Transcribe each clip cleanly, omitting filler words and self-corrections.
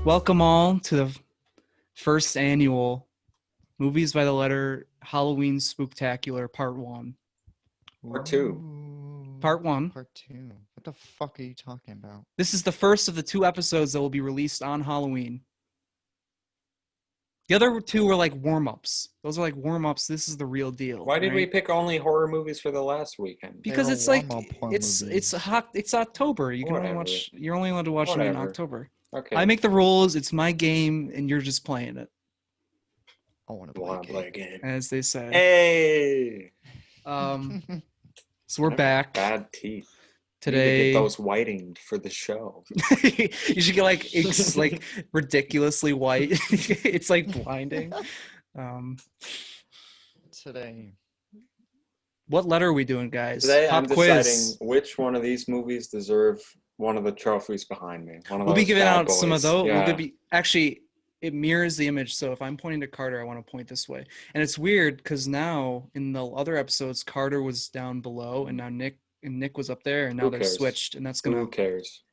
Welcome all to the first annual Movies by the Letter Halloween Spooktacular Part 1. Part 2. Part 1. Part 2. What the fuck are you talking about? This is the first of the 2 episodes that will be released on Halloween. The other 2 were like warm-ups. Those are like warm-ups. This is the real deal. Why did we pick only horror movies for the last weekend? Because it's like it's hot. It's October. You can only watch. You're only allowed to watch them in October. Okay. I make the rules. It's my game, and you're just playing it. I want to play a game. As they say. Hey. So we're back. Bad teeth. Today, get those whitened for the show. You should get like ridiculously white. It's like blinding. Today. What letter are we doing, guys? Today Pop I'm quiz. deciding which one of these movies deserve one of the trophies behind me. We'll be giving out some of those. Yeah. We're gonna be actually. It mirrors the image, so if I'm pointing to Carter, I want to point this way. And it's weird because now in the other episodes, Carter was down below, and now Nick was up there, and now they're switched, and that's gonna. Who cares?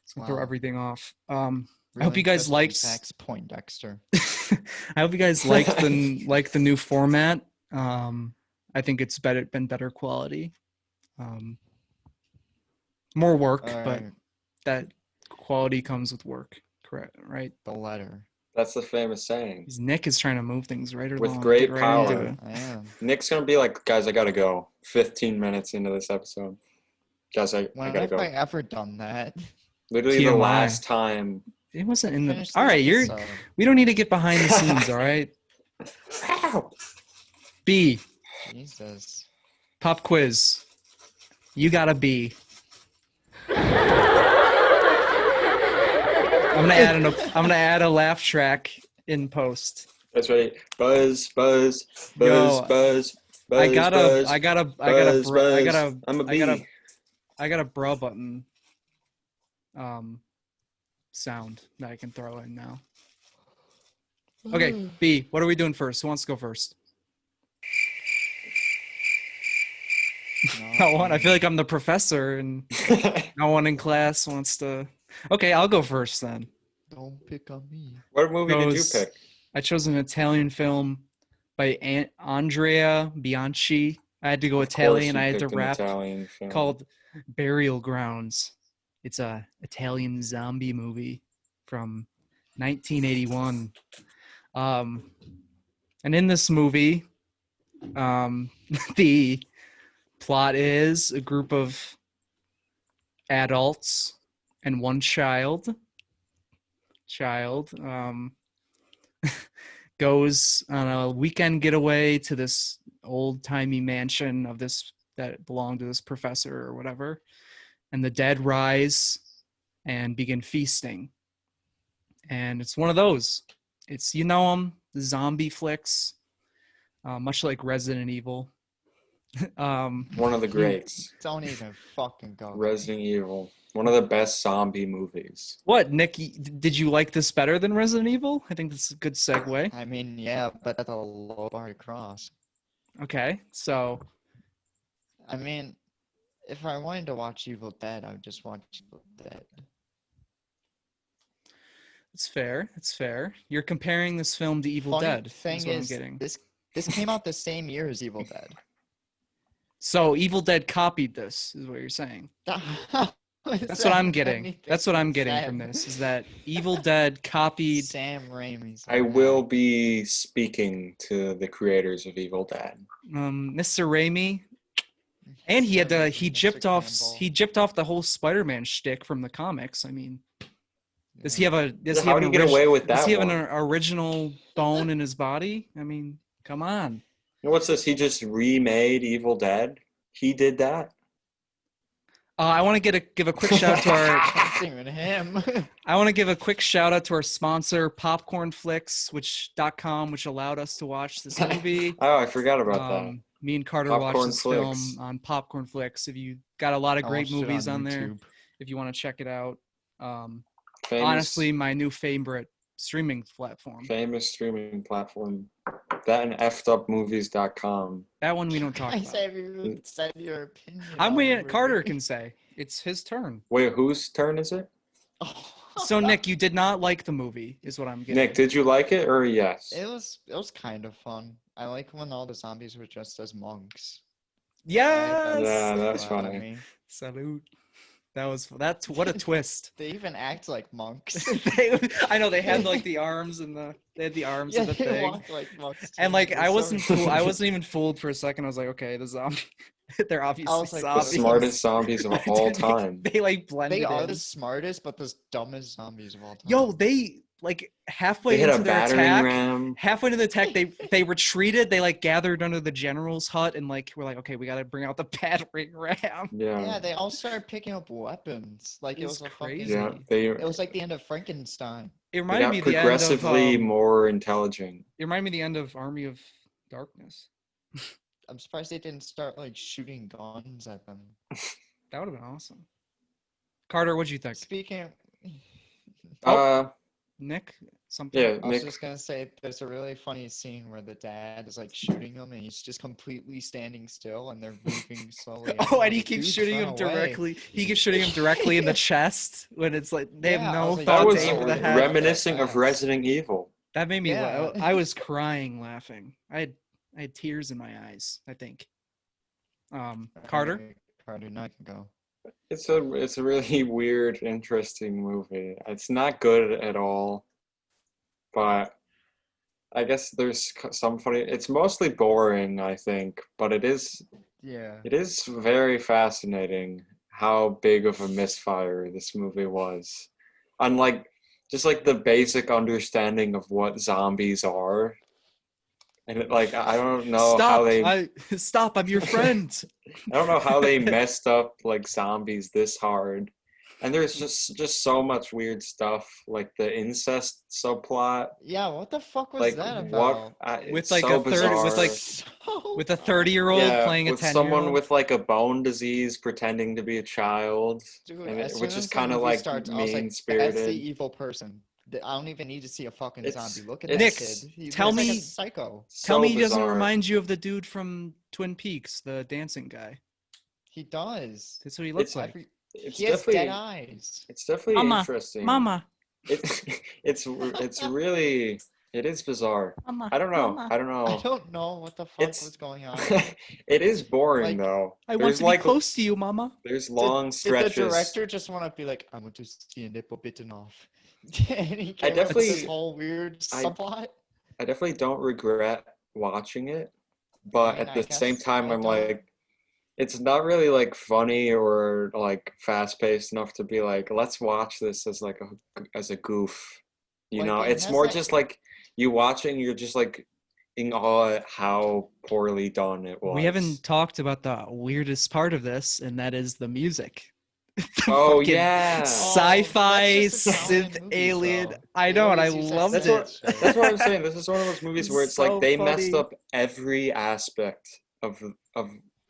It's gonna throw everything off. I Really hope you guys liked. Poindexter. I hope you guys liked the new format. I think it's been better quality. More work, but that quality comes with work. Correct, right? The letter. That's the famous saying. Nick is trying to move things right along. With great right power. I am. Nick's gonna be like, guys, I gotta go. 15 minutes into this episode. Guys, I When gotta have go. I ever done that? Literally the TMI. last time. It wasn't in the. Finish All right, this episode. we don't need to get behind the scenes. All right. Ow! B. Jesus. Pop quiz. You got a B. I'm gonna add a laugh track in post. That's right. Buzz, buzz, buzz, Yo, buzz, buzz. I got buzz, a I'm a bee. bra button sound that I can throw in now. Okay, B, what are we doing first? Who wants to go first? No one. I feel like I'm the professor and no one in class wants to. Okay, I'll go first then. Don't pick on me. What movie did you pick? I chose an Italian film by Andrea Bianchi. I had to go Italian. I had to rap. Called Burial Grounds. It's a Italian zombie movie from 1981. And in this movie, the plot is a group of adults and one child goes on a weekend getaway to this old-timey mansion of this that belonged to this professor or whatever, and the dead rise and begin feasting. And it's one of those. It's, you know, the zombie flicks, much like Resident Evil. One of the greats. Don't even fucking go. Resident Evil. One of the best zombie movies. What, Nick? Did you like this better than Resident Evil? I think that's a good segue. I mean, yeah, but that's a low bar to cross. Okay, so. I mean, if I wanted to watch Evil Dead, I would just watch Evil Dead. It's fair. It's fair. You're comparing this film to Evil Dead. Thing is, this came out the same year as Evil Dead. So Evil Dead copied this, is what you're saying. That's what I'm getting. That's what I'm getting from this, is that Evil Dead copied Sam Raimi's. I will be speaking to the creators of Evil Dead. Mr. Raimi, and he gypped off the whole Spider-Man shtick from the comics. I mean, does he have an original bone in his body? I mean, come on. What's this? He just remade Evil Dead? He did that? I want to give a quick shout out to our. It's even him. I want to give a quick shout out to our sponsor, PopcornFlix, which allowed us to watch this movie. Oh, I forgot about that. Me and Carter watched this film on PopcornFlix. If you got a lot of great movies on there, if you want to check it out. Honestly, my new favorite streaming platform. Famous streaming platform. That and effedupmovies.com. That one we don't talk about. I said you said your opinion. I'm waiting. Carter can say. It's his turn. Wait, whose turn is it? So Nick, you did not like the movie, is what I'm getting. Nick, did you like it or yes? It was kind of fun. I like when all the zombies were dressed as monks. Yes. Yeah, that's Glad at funny. me. Salute. That's what a twist. They even act like monks. I know they had like the arms and they had the arms Yeah, of the they thing. walk like monks. And too. like They're I so wasn't ridiculous. I wasn't even fooled for a second. I was like, okay, the zombie they're obviously was like, The zombies. smartest zombies of all time. They like blended They are in. the smartest, but the dumbest zombies of all time. Yo, they like halfway They hit into a their battering attack. ram. Halfway into the attack, they retreated. They like gathered under the general's hut and like we're like, okay, we gotta bring out the battering ram. Yeah, they all started picking up weapons. Like it It's was a crazy. fucking. Yeah, It was like the end of Frankenstein. It they reminded got me of the end of progressively more intelligent. it reminded me of the end of Army of Darkness. I'm surprised they didn't start like shooting guns at them. That would have been awesome. Carter, what'd you think? Speaking of, Nick, something. Yeah, I was Nick. just gonna say there's a really funny scene where the dad is like shooting him and he's just completely standing still and they're moving slowly. Oh, I'm and he like, keeps "Dude, shooting run him away." directly. He keeps shooting him directly in the chest when it's like they Yeah, have I no was like, thought That to was aim for the "Oh, head. reminiscing of fast." Resident Evil. That made me laugh. Yeah. I was crying laughing. I had tears in my eyes, I think. Carter? Alright, Carter, now you can go. It's a really weird, interesting movie. It's not good at all, but I guess there's some funny. It's mostly boring, I think, but it is Yeah. very fascinating how big of a misfire this movie was. Unlike just like the basic understanding of what zombies are. And like I don't know how they Stop, I'm your friend. I don't know how they messed up like zombies this hard. And there's just so much weird stuff, like the incest subplot. Yeah, what the fuck was Like that what? about? With It's like so a 30 with like So with a bad. 30-year-old yeah, playing a with 10-year-old. someone with like a bone disease pretending to be a child, Dude, and as soon which is as the kind of movie like starts, I was like, mean that's the spirited. evil person. I don't even need to see a fucking It's- zombie. Look at it's- that kid. He tell looks like a me- psycho. Tell me he doesn't bizarre. remind you of the dude from Twin Peaks, the dancing guy. He does. That's what he looks It's like. It's He has definitely dead eyes. it's definitely Mama, interesting. Mama, It's really it is bizarre. Mama. I don't know. Mama. I don't I know. don't know what the fuck It's- was going on. It is boring Like, though. I want There's to be like close to you, Mama. there's long stretches. Did the director just want to be like, I want to see a nipple bitten off? And he came up with definitely- this whole weird subplot. I definitely don't regret watching it, but mean, at I the same guess time I I'm don't. like it's not really like funny or like fast paced enough to be like let's watch this as like as a goof. You Like, know, it it's has more that- just like you watching you're just like in awe at how poorly done it was. We haven't talked about the weirdest part of this, and that is the music. The Oh fucking yeah. Sci-fi that's just Italian synth movies, alien. though. I They know, and I always use that loved That's it. what that's what I'm saying. This is one of those movies It's where it's so like they messed funny. up every aspect of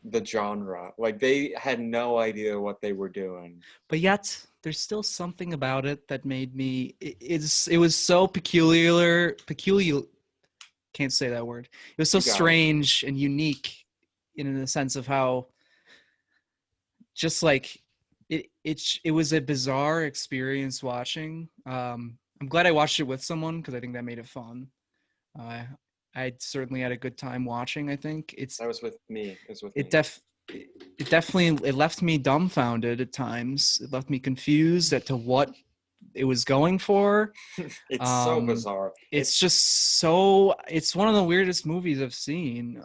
the genre. Like they had no idea what they were doing. But yet there's still something about it that made me it was so peculiar can't say that word. It was so You got it. strange and unique in the sense of how just like it was a bizarre experience watching. I'm glad I watched it with someone because I think that made it fun. I certainly had a good time watching. I think That was with me. It was with me. it definitely left me dumbfounded at times. It left me confused as to what it was going for. It's so um, bizarre. It's just so it's one of the weirdest movies I've seen,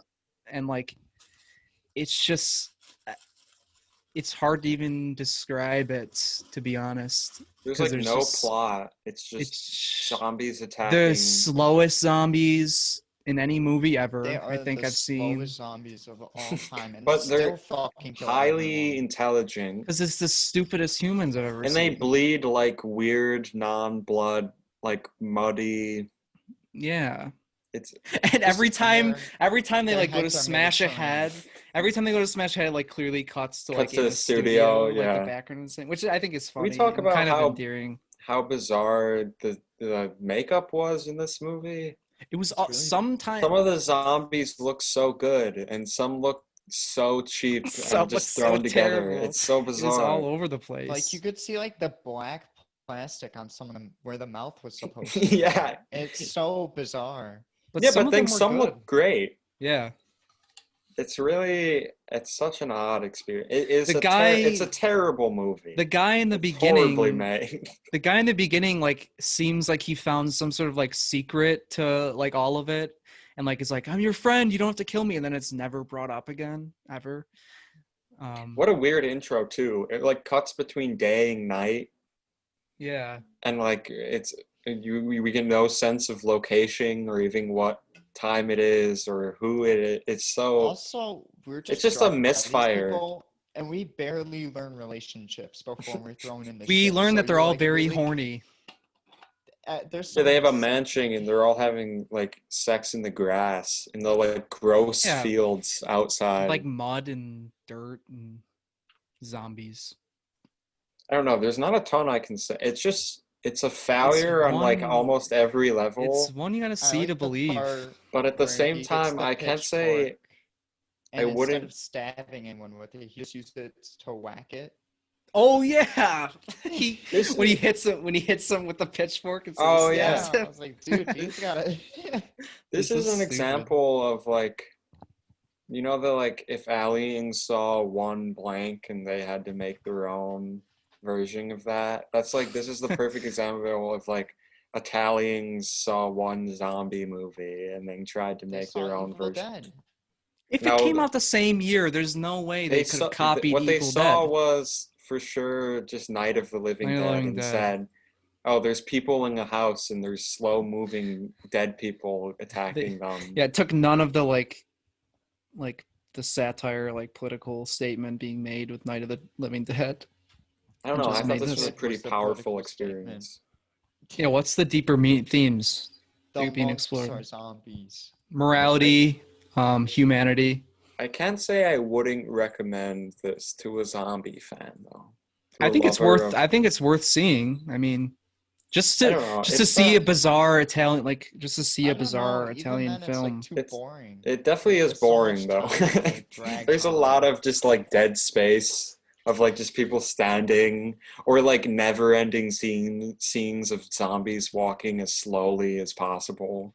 and like it's just it's hard to even describe it, to be honest. There's 'cause like there's no just- plot. It's just It's zombies attacking. the slowest zombies in any movie ever. They are I think the I've seen. slowest zombies of all time, and But still they're fucking kill highly everyone. intelligent, Because it's the stupidest humans I've ever and seen. they bleed like weird non-blood, like muddy. Yeah. It's And every Just- time and every time they their like go to heads are made of smash a cyan. head, every time they go to smash a head, it like clearly cuts to like Cuts to in the the studio, like yeah. the background and thing, which I think is funny. we talk and about kind how of endearing. how bizarre the makeup was in this movie. It was really- sometimes Some of the zombies look so good, and some look so cheap Some and just look so thrown together. terrible. It's so it was bizarre. all over the place. Like you could see like the black plastic on some of them where the mouth was supposed to. Yeah. It's so bizarre. But Yeah, some but of then them were some good. look great. Yeah. It's such an odd experience. It is The it's a terrible movie. The guy in the It's horribly beginning, made. the guy in the beginning, like, seems like he found some sort of like secret to like all of it, and like it's like, I'm your friend, you don't have to kill me, and then it's never brought up again ever. What a weird intro too. It like cuts between day and night, Yeah. and like we get no sense of location or even what time it is or who it is. It's so Also, we're it's just just a dropped by these misfire. people, and we barely learn relationships before we're thrown in the We ship. learned So that they're you're, all like, very really- horny. There's Yeah, they have a some- mansion and they're all having like sex in the grass in the like gross Yeah. fields outside. Like mud and dirt and zombies. I don't know. There's not a ton I can say. It's a failure on like one- almost every level. It's one you gotta I see like to the believe. part But at the where same he gets time, the I can't say pitchfork, and I instead wouldn't- of stabbing anyone with it, he just used it to whack it. Oh yeah, This when he is- hits him with the pitchfork. And Oh, stabs I him. was like, dude, he's gotta. this It's so is an stupid. example of like, you know, the like if aliens saw one blank and they had to make their own version of that. That's like this is the perfect example of like Italians saw one zombie movie and then tried to They make saw their own Evil version. Dead. If No, it came out the same year, there's no way they could have copied what they Evil saw Dead. was for sure just Night of the Living Night of the Dead Living and Dead. said, "Oh, there's people in a house and there's slow moving dead people attacking them." Yeah, it took none of the like the satire, like political statement being made with Night of the Living Dead. I don't know. just I thought made this this. was a What pretty was the powerful political statement? experience. Yeah, what's the deeper themes The being monks explored? are zombies. Morality, humanity. I can't say I wouldn't recommend this to a zombie fan though. To I a think it's lover worth. of- I think it's worth seeing. I mean, just I to don't know, just to it's see not- a bizarre Italian, like just to see I a don't bizarre know, even Italian then, film. It's like too It's- boring. It definitely is There's so boring much though. time that it drags There's a on. lot of just like dead space of like just people standing or like never-ending scenes of zombies walking as slowly as possible.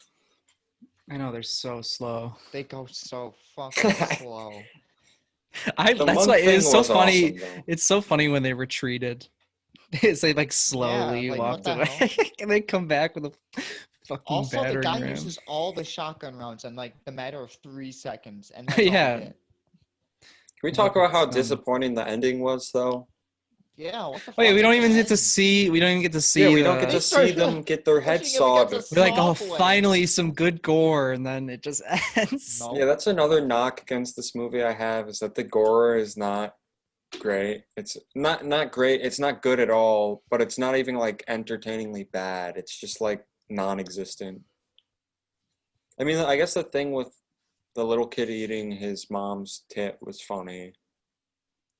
I know they're so slow. They go so fucking slow. That's The monk why it thing is so was funny. awesome, though. It's so funny when they retreated. They like slowly like, walked what the away, hell? and they come back with a fucking Also, the battering guy ram. uses all the shotgun rounds in like the matter of 3 seconds, and that's all he Yeah. did. Can we talk about how It's, disappointing the ending was though? Yeah, what the Oh yeah, fuck we don't is even the get to end? see. We don't even get to see. Yeah, we don't get the- to They start- see them get their heads Pushing him against sawed. a We're like, oh, Subway. finally some good gore, and then it just ends. No. Yeah, that's another knock against this movie I have is that the gore is not great. It's not great. It's not good at all, but it's not even like entertainingly bad. It's just like non-existent. I mean, I guess the thing with the little kid eating his mom's tit was funny.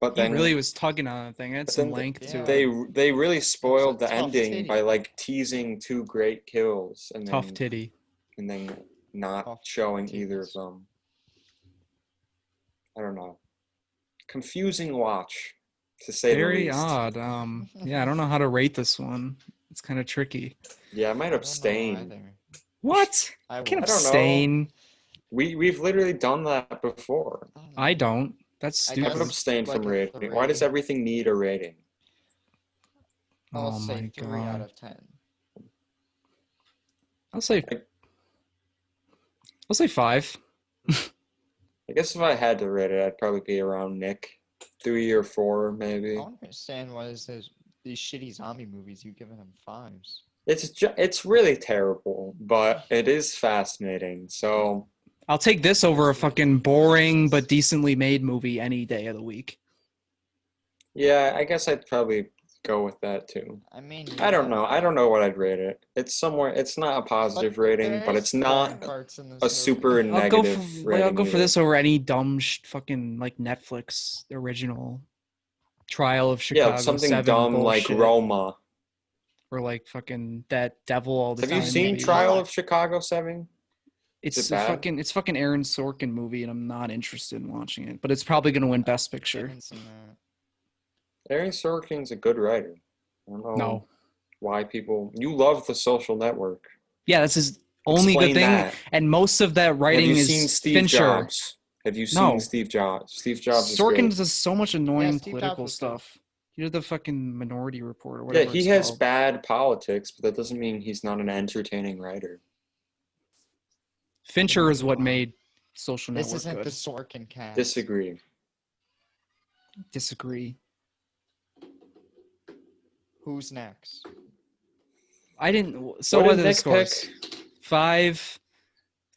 But He then really was tugging on that thing. It had but some then length to Yeah. it. they really spoiled the tough ending titty. by like teasing two great kills and Tough then titty. and then not Tough showing either of titties. them. I don't know. Confusing watch, to say the Very least. odd. Yeah, I don't know how to rate this one. It's kind of tricky. Yeah, I might I don't know abstain. either. What? I I can't would. don't know. abstain. We've literally done that before. I don't. That's I I stupid. would guess- abstain like from a rating. Why does 3. everything need a rating? I'll Oh say my 3 out god. of 10. I'll say 5. I guess if I had to rate it, I'd probably be around Nich. 3 or 4, I maybe. don't understand why is these shitty zombie movies you giving them 5s. It's really terrible, but it is fascinating. So I'll take this over a fucking boring but decently made movie any day of the week. yeah, I guess I'd probably go with that too. I mean, I don't yeah, know. I don't know what I'd rate it. It's somewhere. It's not a positive rating, but there's it's not boring parts in this a movie. super I'll go negative for rating. I'll go for either. this over any dumb fucking like Netflix original Trial of Chicago Yeah, something 7 dumb bullshit, like Roma. or like fucking that Devil All the Have Time. you seen movie. Trial of Chicago 7? It's it a bad? fucking Aaron Sorkin movie, and I'm not interested in watching it. But it's probably gonna win Best I Picture. haven't seen that. Aaron Sorkin's a good writer. I don't know. No, why people. You love The Social Network. Yeah, that's his only Explain good thing. that. And most of that Have writing you is seen Steve Fincher. Jobs? Have you No. seen Steve Jobs? Steve Jobs is Sorkin good. does so much annoying Steve Jobs political was good. stuff. He did the fucking Minority Report or Yeah, whatever he it's has called. bad politics, but that doesn't mean he's not an entertaining writer. Fincher is what Wow. made Social This Network isn't good. the Sorkin cast. Disagree. Disagree. Who's next? I didn't. So What what did are the Nick scores? pick? 5,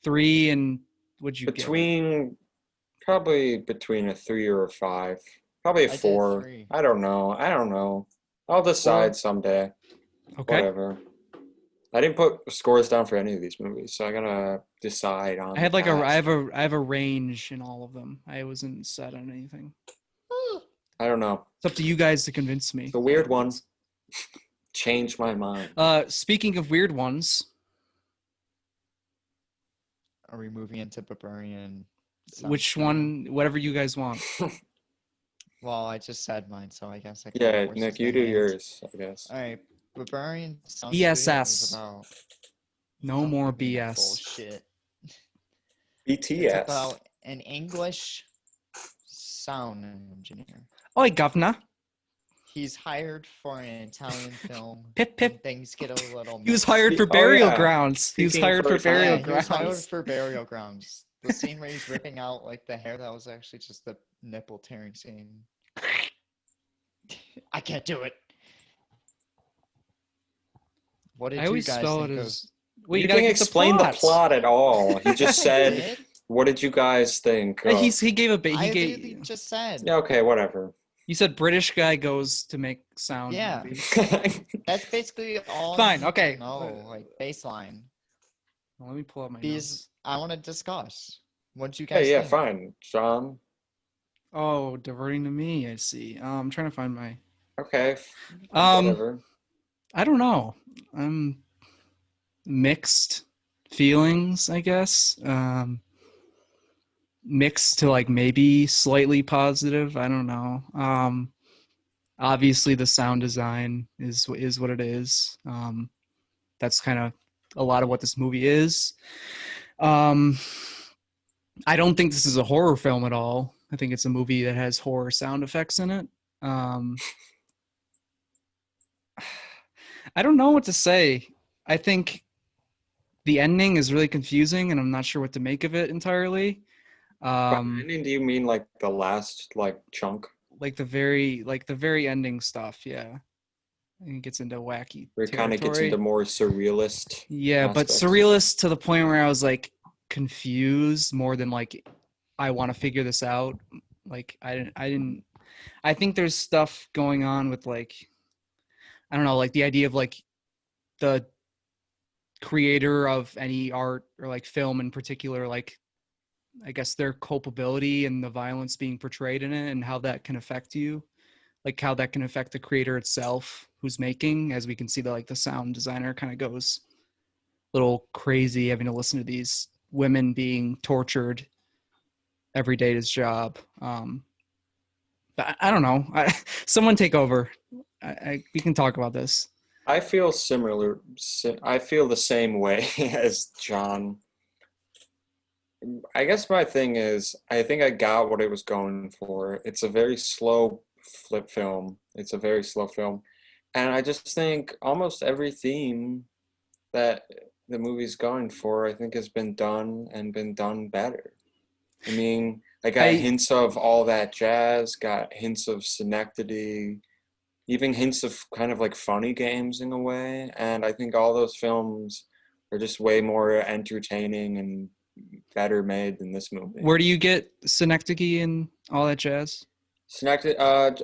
3, and what'd you get? Probably between a 3 or a 5. Probably a I did 4. 3. I don't know. I'll decide someday. Okay. Whatever. I didn't put scores down for any of these movies, so I gotta decide on. I had the like cast. I have a range in all of them. I wasn't set on anything. I don't know. It's up to you guys to convince me. It's a weird one. Change my mind. Speaking of weird ones, Are we moving into Berberian? which one? Whatever you guys want. Well, I just said mine, so I guess I can. Yeah, force Nick, this you in do hands. yours, I guess. All right, Berberian sound BSS. is about No more fucking BS. bullshit. It's BTS. about an English sound engineer. Oi, governor. He's hired for an Italian film. Pip, pip. and things get a little. He was messy. hired for Oh, burial yeah. grounds. He was Speaking hired for for burial Yeah, he was hired grounds. for burial grounds. The scene where he's ripping out like the hair, that was actually just the nipple tearing scene. I can't do it. What did I you always guys spell think it of? as. Well, you gotta didn't get the explain the plot at all. He just said, Did? "What did you guys think?" He gave a bit. I He literally gave. just said. Yeah, okay, whatever. You said British guy goes to make sound. Yeah. movies. That's basically all. Fine, you need to okay. know, like baseline. Well, let me pull up my Because notes. I want to discuss. What did you Hey, guys yeah, think? fine, John. Oh, diverting to me. I see. I'm trying to find my. Okay, Um, whatever. I don't know. Mixed feelings, I guess. Mixed to like maybe slightly positive. I don't know. Obviously the sound design is what it is. That's kind of a lot of what this movie is. I don't think this is a horror film at all. I think it's a movie that has horror sound effects in it. I don't know what to say. I think the ending is really confusing, and I'm not sure what to make of it entirely. By ending, do you mean like the last chunk? Like the very ending stuff, yeah. And it gets into wacky Where it kind of gets into more surrealist. Yeah, but aspects. surrealist to the point where I was like confused more than like I want to figure this out. Like I think there's stuff going on with like I don't know, like the idea of like the creator of any art or like film in particular, like I guess their culpability and the violence being portrayed in it and how that can affect you, like how that can affect the creator itself who's making. As we can see, that like the sound designer kind of goes a little crazy having to listen to these women being tortured every day at his job. But I don't know. Someone take over. We can talk about this. I feel similar. I feel the same way as John. I guess my thing is, I think I got what it was going for. It's a very slow film. It's a very slow film. And I just think almost every theme that the movie's going for, I think has been done and been done better. I mean, I got hints of all that jazz, got hints of Synecdoche, even hints of kind of like funny games in a way. And I think all those films are just way more entertaining and better made than this movie. Where do you get Synecdoche and all that jazz? Synecdoche,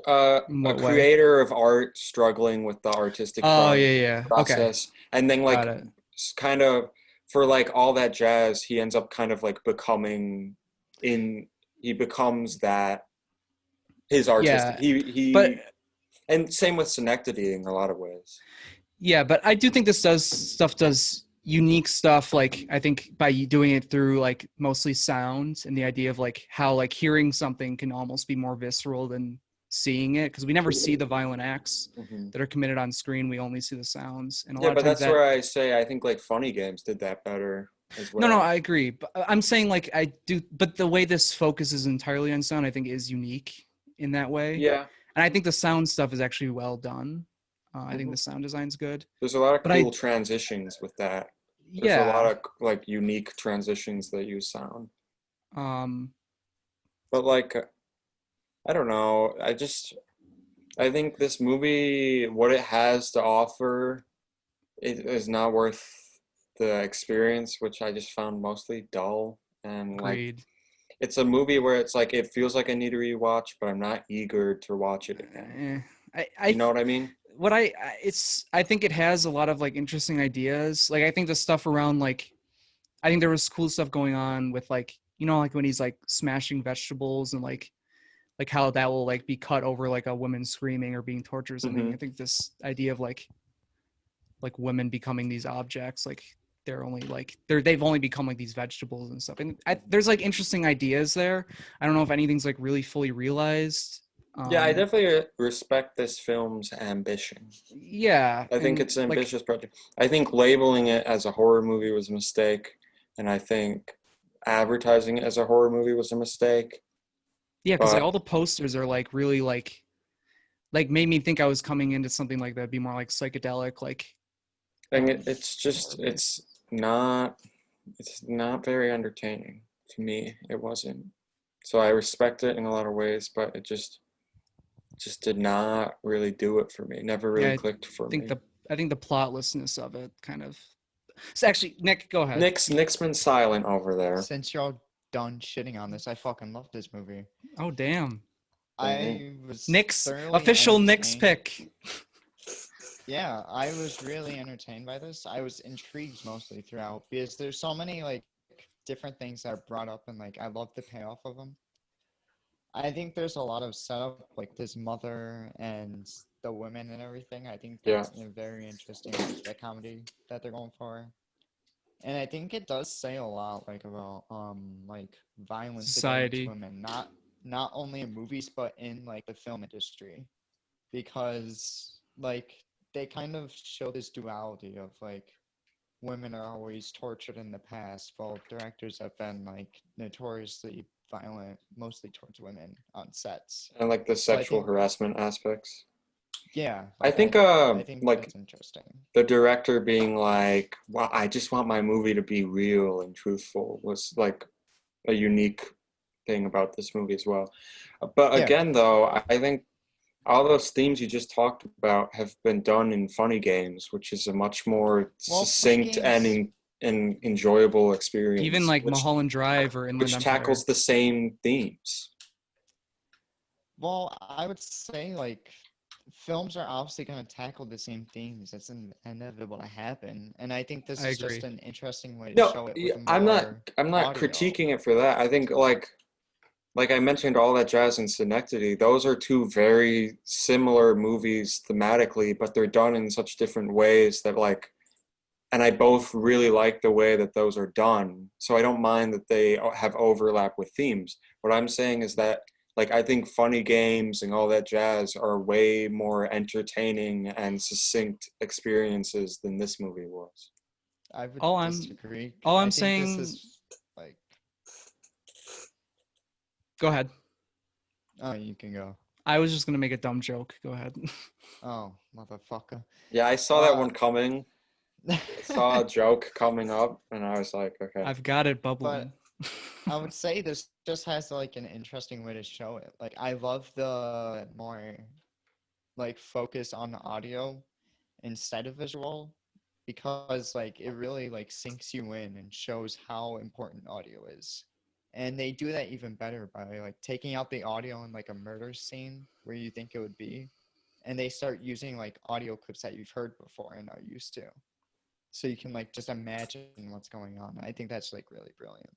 a creator of art struggling with the artistic process. Okay. And then like kind of for like all that jazz, he ends up kind of like he becomes that his artistic and same with Synecdoche in a lot of ways. Yeah, but I do think this does unique stuff, like I think by doing it through like mostly sounds and the idea of like how like hearing something can almost be more visceral than seeing it, because we never see the violent acts Mhm. that are committed on screen. We only see the sounds, and a Yeah, lot of but times that's where I say I think like Funny Games did that better as well. No, I agree. But I'm saying like I do, but the way this focuses entirely on sound, I think, is unique in that way. Yeah, And I think the sound stuff is actually well done. I think Mhm. the sound design's good. there's a lot of But cool transitions with that. There's a lot yeah, of like unique transitions that use sound. um, But like I don't know, I think this movie, what it has to offer, it is not worth the experience, which I just found mostly dull. And like, agreed. it's a movie where it's like, it feels like I need to rewatch, but I'm not eager to watch it again. I You know what I mean? what I think it has a lot of like interesting ideas. Like I think the stuff around like I think there was cool stuff going on with like like when he's like smashing vegetables and like how that will like be cut over like a woman screaming or being tortured or something. hmm I think this idea of like women becoming these objects, like they've only become like these vegetables and stuff. And there's like interesting ideas there. I don't know if anything's like really fully realized. Yeah, I definitely respect this film's ambition. Yeah, I think and it's an like ambitious project. I think labeling it as a horror movie was a mistake, and I think advertising it as a horror movie was a mistake. yeah, because like all But the posters are like really like made me think I was coming into something like that'd be more like psychedelic, like and um, it's just horror-based. it's not very entertaining to me. It wasn't. So I respect it in a lot of ways, but it just did not really do it for me. It never Yeah, really clicked for think me. the I think the plotlessness of it kind of. So actually, Nick, go ahead. Nick's been silent over there. Since y'all done shitting on this, I fucking love this movie. Oh damn, Dang. I was Nick's thoroughly official Nick's entertained. pick. Yeah, I was really entertained by this. I was intrigued mostly throughout because there's so many like different things that are brought up and like I love the payoff of them. I think there's a lot of setup like this mother and the women and everything. I think Yeah. that's a very interesting like the comedy that they're going for. And I think it does say a lot like about like violence against Society. women, not only in movies but in like the film industry. Because like they kind of show this duality of like women are always tortured in the past, while directors have been like notoriously violent, mostly towards women on sets. And like the So I sexual think, harassment aspects. yeah, I like think I think like that's interesting. the director being like, "Well, I just want my movie to be real and truthful," was like a unique thing about this movie as well. But Yeah, again, though, I think all those themes you just talked about have been done in Funny Games, which is a much more well, Funny succinct Games. and enjoyable Even experience, like Mulholland Drive or Inland which Empire. tackles the same themes. Well, I would say like films are obviously going to tackle the same themes. That's inevitable to happen, and I think this I is agree. just an interesting way to No, show it with I'm more not audio. critiquing it for that. I think like I mentioned, All That Jazz and Synecdoche, those are two very similar movies thematically, but they're done in such different ways that like, and I both really like the way that those are done. So I don't mind that they have overlap with themes. What I'm saying is that like I think Funny Games and All That Jazz are way more entertaining and succinct experiences than this movie was. I would All I'm disagree. all I I'm think this saying. is like, Go ahead. oh, you can go. I was just gonna make a dumb joke. Go ahead. Oh, motherfucker. Yeah, I saw that one coming. I saw a joke coming up, and I was like, okay. I've got it But bubbling. I would say this just has like an interesting way to show it. Like I love the more like focus on the audio instead of visual because like it really like sinks you in and shows how important audio is. And they do that even better by like taking out the audio in like a murder scene where you think it would be, and they start using like audio clips that you've heard before and are used to. So you can like just imagine what's going on. I think that's like really brilliant.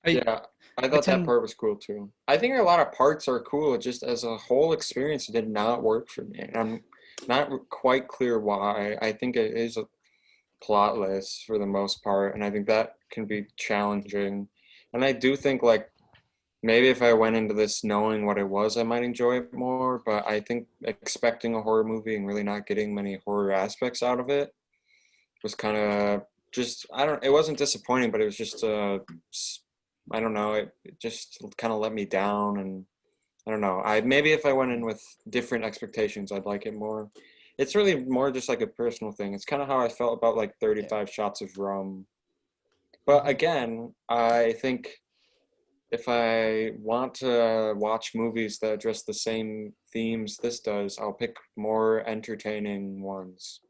I Yeah, I I thought that tend part was cool too. I think a lot of parts are cool. Just as a whole experience, it did not work for me. And I'm not quite clear why. I think it is plotless for the most part, and I think that can be challenging. And I do think like maybe if I went into this knowing what it was, I might enjoy it more. But I think expecting a horror movie and really not getting many horror aspects out of it was kind of just, it wasn't disappointing, but it was just, I don't know, it just kind of let me down. And I don't know, maybe if I went in with different expectations, I'd like it more. It's really more just like a personal thing. It's kind of how I felt about like 35 Shots of Rum. But again, I think if I want to watch movies that address the same themes this does, I'll pick more entertaining ones,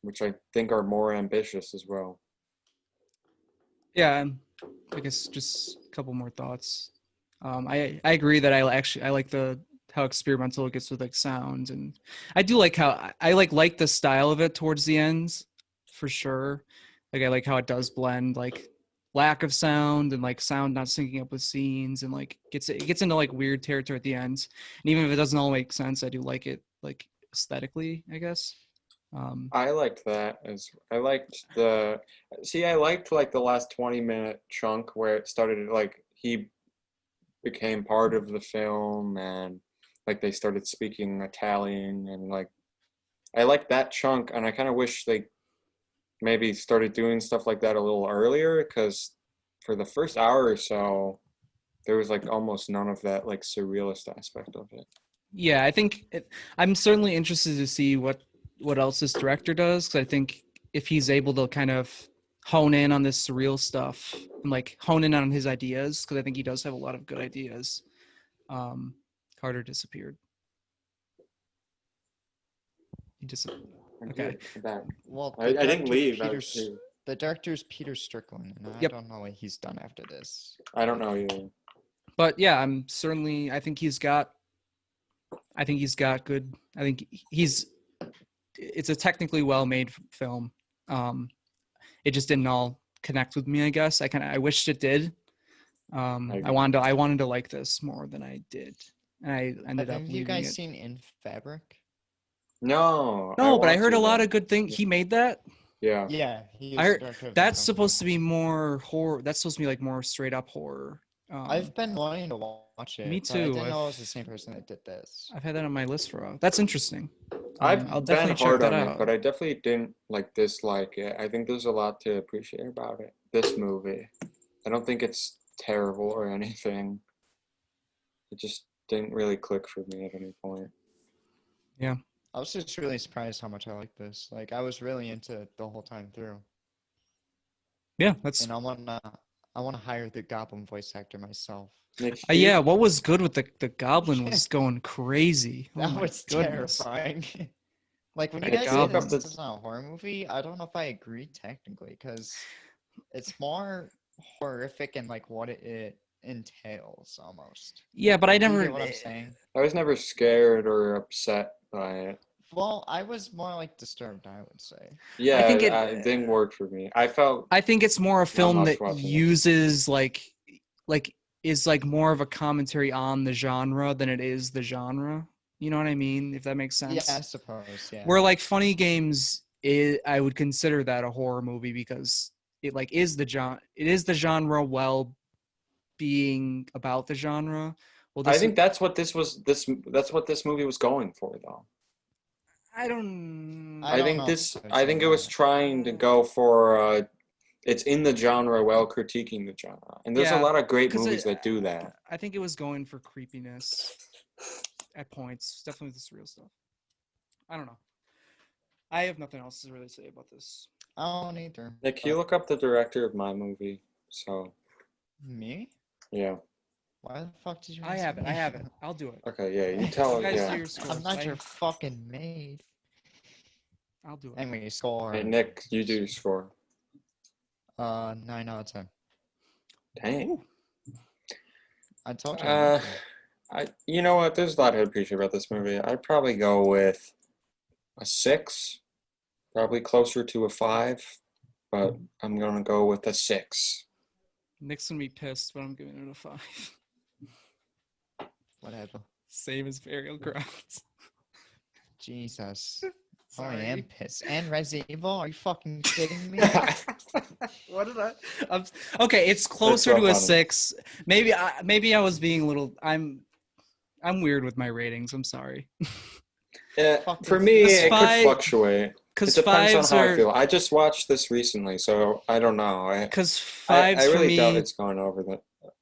which I think are more ambitious as well. Yeah, I guess just a couple more thoughts. I agree that I like how experimental it gets with like sound, and I do like how I like the style of it towards the ends, for sure. Like I like how it does blend like lack of sound and like sound not syncing up with scenes, and like it gets into like weird territory at the end. And even if it doesn't all make sense, I do like it like aesthetically, I guess. I liked that I liked I liked like the last 20-minute chunk where it started like he became part of the film and like they started speaking Italian and like I liked that chunk, and I kind of wish they maybe started doing stuff like that a little earlier, because for the first hour or so there was like almost none of that like surrealist aspect of it. Yeah, I'm certainly interested to see what else this director does, because I think if he's able to kind of hone in on this surreal stuff and like hone in on his ideas, because I think he does have a lot of good ideas. Carter disappeared. He just okay. I'm back. Well, I didn't leave. The director's Peter Strickland, and I Yep. don't know what he's done after this. I don't know either. But yeah, I think he's got good. I think it's a technically well-made film. It just didn't all connect with me, I guess. I wished it did. I wanted to like this more than I did. And I ended up Have you leaving guys it. seen In Fabric? No, No, but I want heard to, a lot though. of good things. He made that. Yeah. Yeah, he I was heard the director of that that's film. supposed to be more horror. That's supposed to be like more straight up horror. I've been wanting to watch it. Me But I too. didn't know it was the same person that did this. I've had that on my list for a. That's interesting. I've I'll been definitely check hard that on it, out. but I definitely didn't like dislike it. I think there's a lot to appreciate about it. This movie, I don't think it's terrible or anything. It just didn't really click for me at any point. Yeah. I was just really surprised how much I liked this. Like, I was really into it the whole time through. Yeah, that's. And I wanna hire the Goblin voice actor myself. Nich, Yeah, what was good with the goblin was going crazy. Oh That my was goodness. terrifying. Like, when you Hey, guys look say up this is not a horror movie, I don't know if I agree technically, because it's more horrific in like what it entails almost. Yeah, but I You never. get what I'm saying? I was never scared or upset by it. Well, I was more like disturbed, I would say. Yeah, think it didn't work for me. I felt I think it's more a film much that watching it. uses like is like more of a commentary on the genre than it is the genre. You know what I mean? If that makes sense. Yeah, I suppose. Yeah. Where like Funny Games, I would consider that a horror movie because it like is the genre while being about the genre. Well, I think that's what this movie was going for, though. I don't. I don't know. I think it was trying to go for it's in the genre while critiquing the genre, and there's a lot of great movies that do that. I think it was going for creepiness at points, definitely the surreal stuff. I don't know. I have nothing else to really say about this. I don't either. Nick, can you look up the director of my movie? So. Me? Yeah. Why the fuck did you? I have it. I'll do it. Okay. Yeah. You tell. You guys Yeah. do your scores. I'm not your fucking maid. I'll do it. Anyway, score. Hey, Nick, you do your score. 9 out of 10. Dang. Ooh. I told you. You know what? There's a lot to appreciate about this movie. I'd probably go with a 6, probably closer to a 5, but I'm gonna go with a 6. Nick's gonna be pissed, but I'm giving it a 5. Whatever. Same as Burial Grounds. Jesus. Oh, I am Sorry. pissed. And Resident Evil? Are you fucking kidding me? What did okay, it's closer so to a funny. 6. Maybe I was being a little. I'm weird with my ratings. I'm sorry. Yeah, Fuck for this. me, Because it could five- fluctuate. It Because depends on fives how I are feel. I just watched this recently, so I don't know. because I fives for really doubt me it's going over the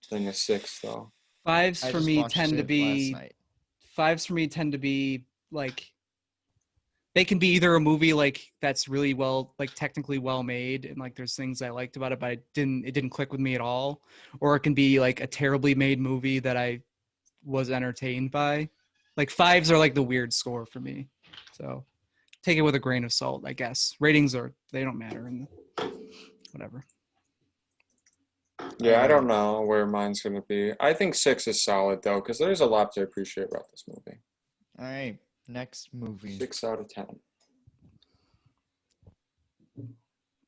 thing of 6, though. fives I for just me watched tend to it last be night. fives for me tend to be like they can be either a movie like that's really well like technically well made and like there's things I liked about it but it didn't click with me at all, or it can be like a terribly made movie that I was entertained by. Like fives are like the weird score for me, so take it with a grain of salt, I guess. Ratings they don't matter and whatever. Yeah, I don't know where mine's going to be. I think 6 is solid, though, because there's a lot to appreciate about this movie. All right, next movie. 6 out of 10.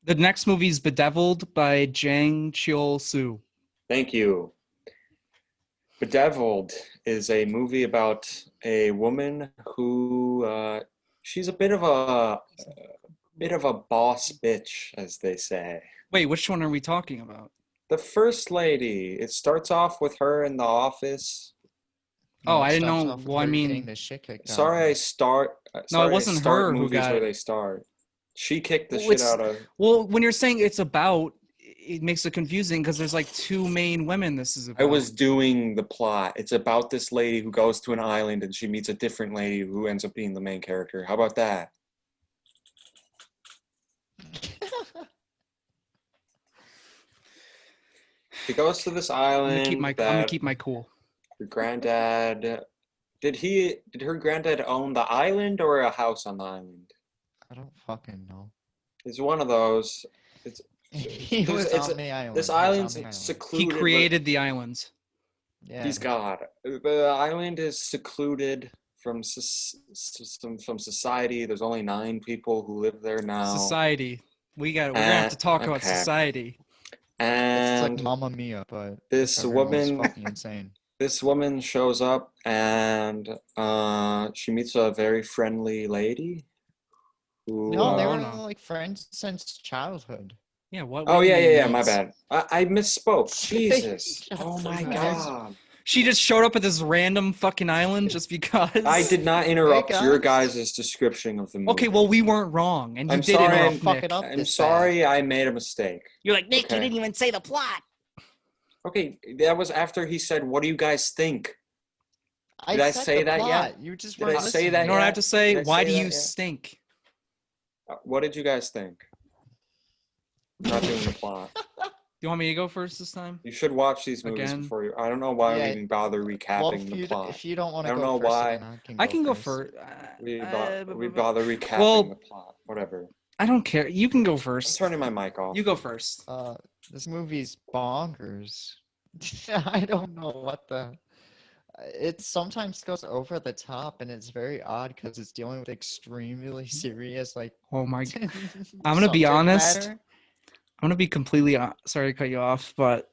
The next movie is Bedevilled by Jang Cheol-soo. Thank you. Bedevilled is a movie about a woman who she's a bit of a boss bitch, as they say. Wait, which one are we talking about? The first lady. It starts off with her in the office. Oh, I it didn't starts know- off with well, I her mean- getting the shit kicked out of Sorry, her. I start. No, it sorry, I wasn't start her who movies got where it. they start. She kicked the Well, shit it's- out of. Well, when you're saying it's about, it makes it confusing because there's like 2 main women this is about. I was doing the plot. It's about this lady who goes to an island and she meets a different lady who ends up being the main character. How about that? She goes to this I'm island gonna keep my cool. her granddad. Did her granddad own the island or a house on the island? I don't fucking know. It's one of those. It's He There's- was it's on the island. this He was on island's the island. He secluded. created the islands. Yeah. He's God. The island is secluded from from society. There's only 9 people who live there now. Society. We're gonna have to talk about okay. society. It's like And Mamma Mia, but this everyone's woman, fucking insane. this woman shows up and she meets a very friendly lady. Who, No, they Oh, were no. like friends since childhood. Yeah, what Oh do you yeah, mean my meets? bad. I misspoke. They Jesus. just Oh my surprised. God. She just showed up at this random fucking island just because. I did not interrupt your guys. guys' description of the movie. Okay, well we weren't wrong, and you I'm did sorry, interrupt fuck Nick. it up. I'm this sorry I made a mistake. You're like Nick. Okay. You didn't even say the plot. Okay, that was after he said, "What do you guys think?" I Did I said say the that yet? plot. You just Did weren't I say listening. that You know what I yet? have to say? Did I Why say do that you yet? stink? What did you guys think? I'm not doing the plot. Do you want me to go first this time? You should watch these movies Again? before you. I don't know why Yeah, we even bother Well, recapping the plot. if you don't want I to don't go know first, why. then I can go first. first. We bother recapping well- the plot. Whatever. I don't care. You can go I'm first. turning my mic off. You go first. This movie's bonkers. I don't know what the. It sometimes goes over the top, and it's very odd because it's dealing with extremely serious, like. Oh my! I'm gonna be subject honest. matter. I'm gonna be completely sorry to cut you off, but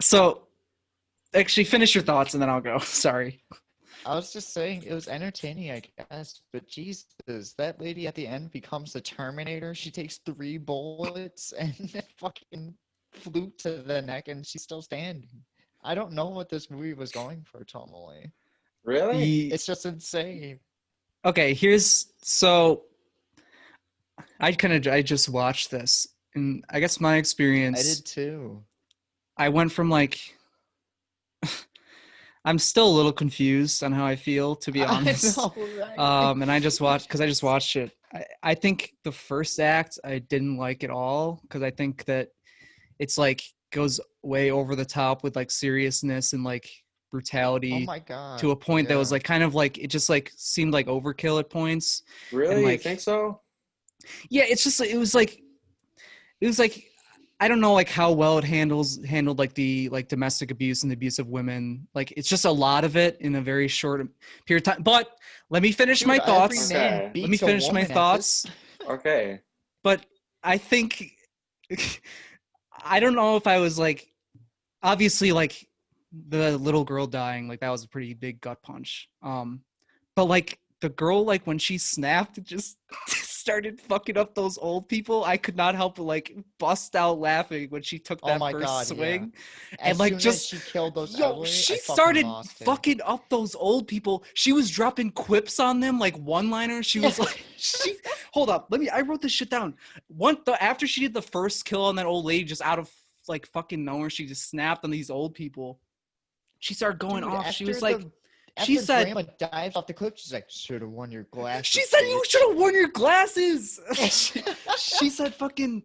so actually finish your thoughts and then I'll go. Sorry. I was just saying it was entertaining, I guess, but Jesus, that lady at the end becomes the Terminator. She takes 3 bullets and fucking flute to the neck, and she's still standing. I don't know what this movie was going for, Tomoli. Really? It's just insane. Okay, I just watched this, and I guess my I experience. did too. I went from like. I'm still a little confused on how I feel, to be honest. I know, right? And I just watched it. I think the first act I didn't like at all because I think that it's like goes way over the top with like seriousness and like Oh brutality my god. to a point that was yeah. like kind of like it just like seemed like overkill at points. Really? like- You think so? Yeah, it's just it was like I don't know like how well it handled like the like domestic abuse and the abuse of women. Like it's just a lot of it in a very short period of time. But let me finish Dude, my every thoughts. man Okay. Let me beats a finish my woman at this- thoughts. Okay. But I think I don't know if I was like obviously like the little girl dying, like that was a pretty big gut punch. But like the girl, like when she snapped, just started fucking up those old people. I could not help but like bust out laughing when she took Oh that my first God, swing. As And like soon as just she killed those yo, elderly, she I fucking started lost it. fucking up those old people. She was dropping quips on them, like one-liners. She was like, hold up, I wrote this shit down. After she did the first kill on that old lady, just out of like fucking nowhere, she just snapped on these old people. She started going Dude, off. She was after like, she after said, Grandma dives off the cliff, she's like, should have worn your glasses. she said you bitch." should have worn your glasses. She said fucking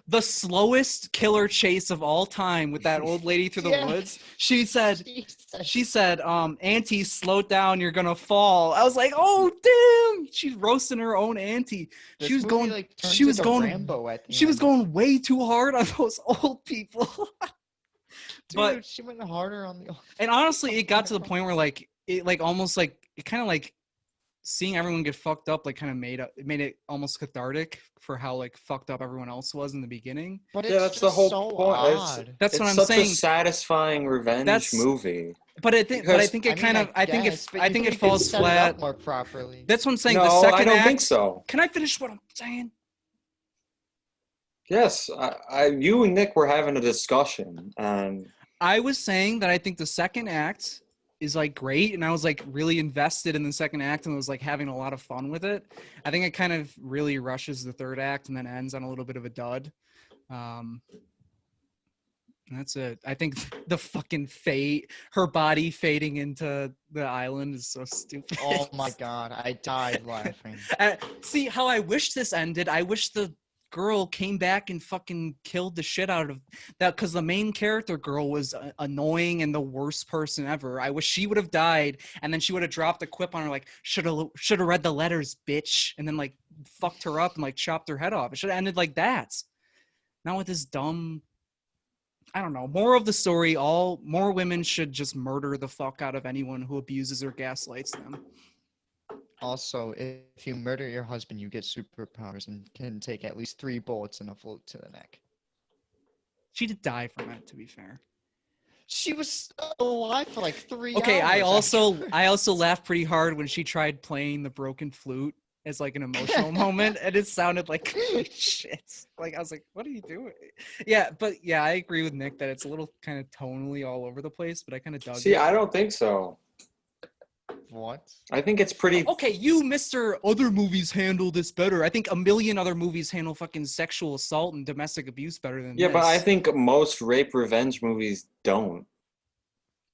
the slowest killer chase of all time with that old lady through the Yeah. woods. She said, Jesus. auntie, slow down, you're gonna fall. I was like, oh damn, she's roasting her own auntie. This She was movie, going, like, turns she was into going, Rambo at the she was end. going way too hard on those old people. Dude, But she went harder on the. and honestly, it got to the point where like it like almost like it kind of like seeing everyone get fucked up like kind of made it almost cathartic for how like fucked up everyone else was in the beginning. But Yeah, it's that's just the whole so point. odd. That's It's what I'm such saying. a satisfying revenge That's- movie. But I think it I mean, kind of I think guess, but I you think it could falls set it flat. up more properly. That's what I'm saying. No, The second I don't act, think so. Can I finish what I'm saying? Yes, you and Nick were having a discussion, and I was saying that I think the second act is like great, and I was like really invested in the second act and was like having a lot of fun with it. I think it kind of really rushes the third act and then ends on a little bit of a dud. That's it. I think the fucking fate, her body fading into the island is so stupid. Oh my God, I died laughing. See how I wish this ended. I wish the girl came back and fucking killed the shit out of that, because the main character girl was annoying and the worst person ever. I wish she would have died, and then she would have dropped a quip on her like, should have read the letters, bitch, and then like fucked her up and like chopped her head off. It should have ended like that. Not with this dumb, I don't know. More of the story, more women should just murder the fuck out of anyone who abuses or gaslights them. Also, if you murder your husband, you get superpowers and can take at least 3 bullets in a float to the neck. She did die from it, to be fair. She was alive for like 3 Okay, hours. I also laughed pretty hard when she tried playing the broken flute as like an emotional moment, and it sounded like shit. Like I was like, what are you doing? Yeah, but yeah, I agree with Nick that it's a little kind of tonally all over the place, but I kind of dug it. see, I don't think so. What? I think it's pretty. Okay, you, Mr. Other movies handle this better. I think a million other movies handle fucking sexual assault and domestic abuse better than Yeah, this. but I think most rape revenge movies don't.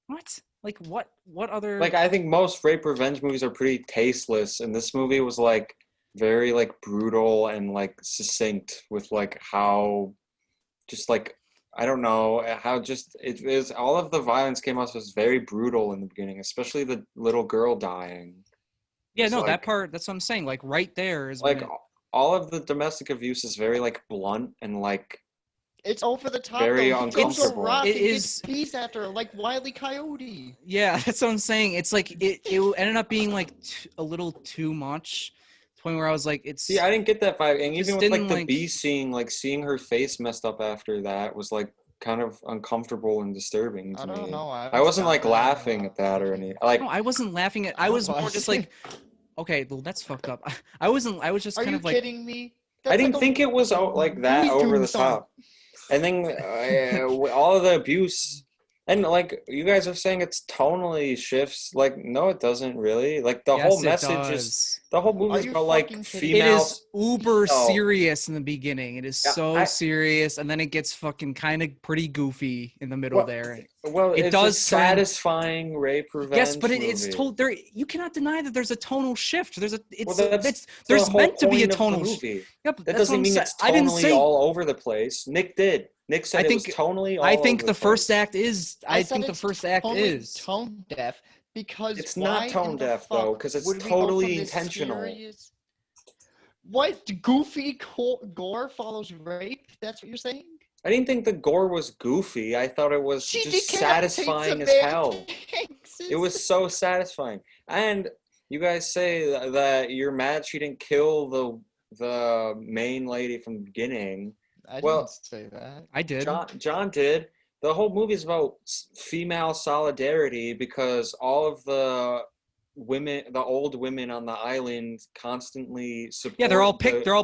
What? Like what other? Like, I think most rape revenge movies are pretty tasteless, and this movie was like very like brutal and like succinct with like how just like I don't know how just it is. All of the violence came off as very brutal in the beginning, especially the little girl dying. Yeah, It's no, like, that part. That's what I'm saying. Like right there is like when all of the domestic abuse is very like blunt and like It's over the top. Very though. He throws a uncomfortable. rock It and is- gets bees after her, like Wile E. Coyote. Yeah, that's what I'm saying. It's like it ended up being like a little too much. To the point where I was like, it's see, I didn't get that vibe, and Just even with like didn't, the like- bee scene, like seeing her face messed up after that was like kind of uncomfortable and disturbing to I don't me. know. I wasn't like laughing at that or any like. no, I wasn't laughing at. I I was more was. just like, okay, well, that's fucked up. I wasn't. I was just Are kind you of like, kidding me? I That's didn't like a think it was like that Looney over the Tunes song. top. And then all of the abuse, and like you guys are saying, it's tonally shifts. Like, no, it doesn't really. Like the yes, whole it message is does. the whole movie Are is you about like fucking kidding me? It females. is uber No. serious in the beginning. It is Yeah, so serious, and then it gets fucking kind of pretty goofy in the middle Well, there. Well, It it's does a turn- satisfying rape revenge. Yes, but it's movie. told there. You cannot deny that there's a tonal shift. There's a. It's Well, that's it's the there's whole meant to be a point of the tonal shift. movie. Yeah, but That that's what doesn't I'm mean saying. it's I didn't tonally say. all over the place. Nick did. Nick said I it was think- tonally all I over think the first place. act is. I think the first act totally is. tone deaf because It's why not in tone the deaf though, fuck because it's would we go from totally this intentional. serious- What goofy gore follows rape? That's what you're saying? I didn't think the gore was goofy. I thought it was She just decapitates satisfying a as man. hell. It was so satisfying. And you guys say that you're mad she didn't kill the main lady from the beginning. I Well, didn't say that. I did. John did. The whole movie is about female solidarity because all of the women, the old women on the island, constantly support. Yeah, they're all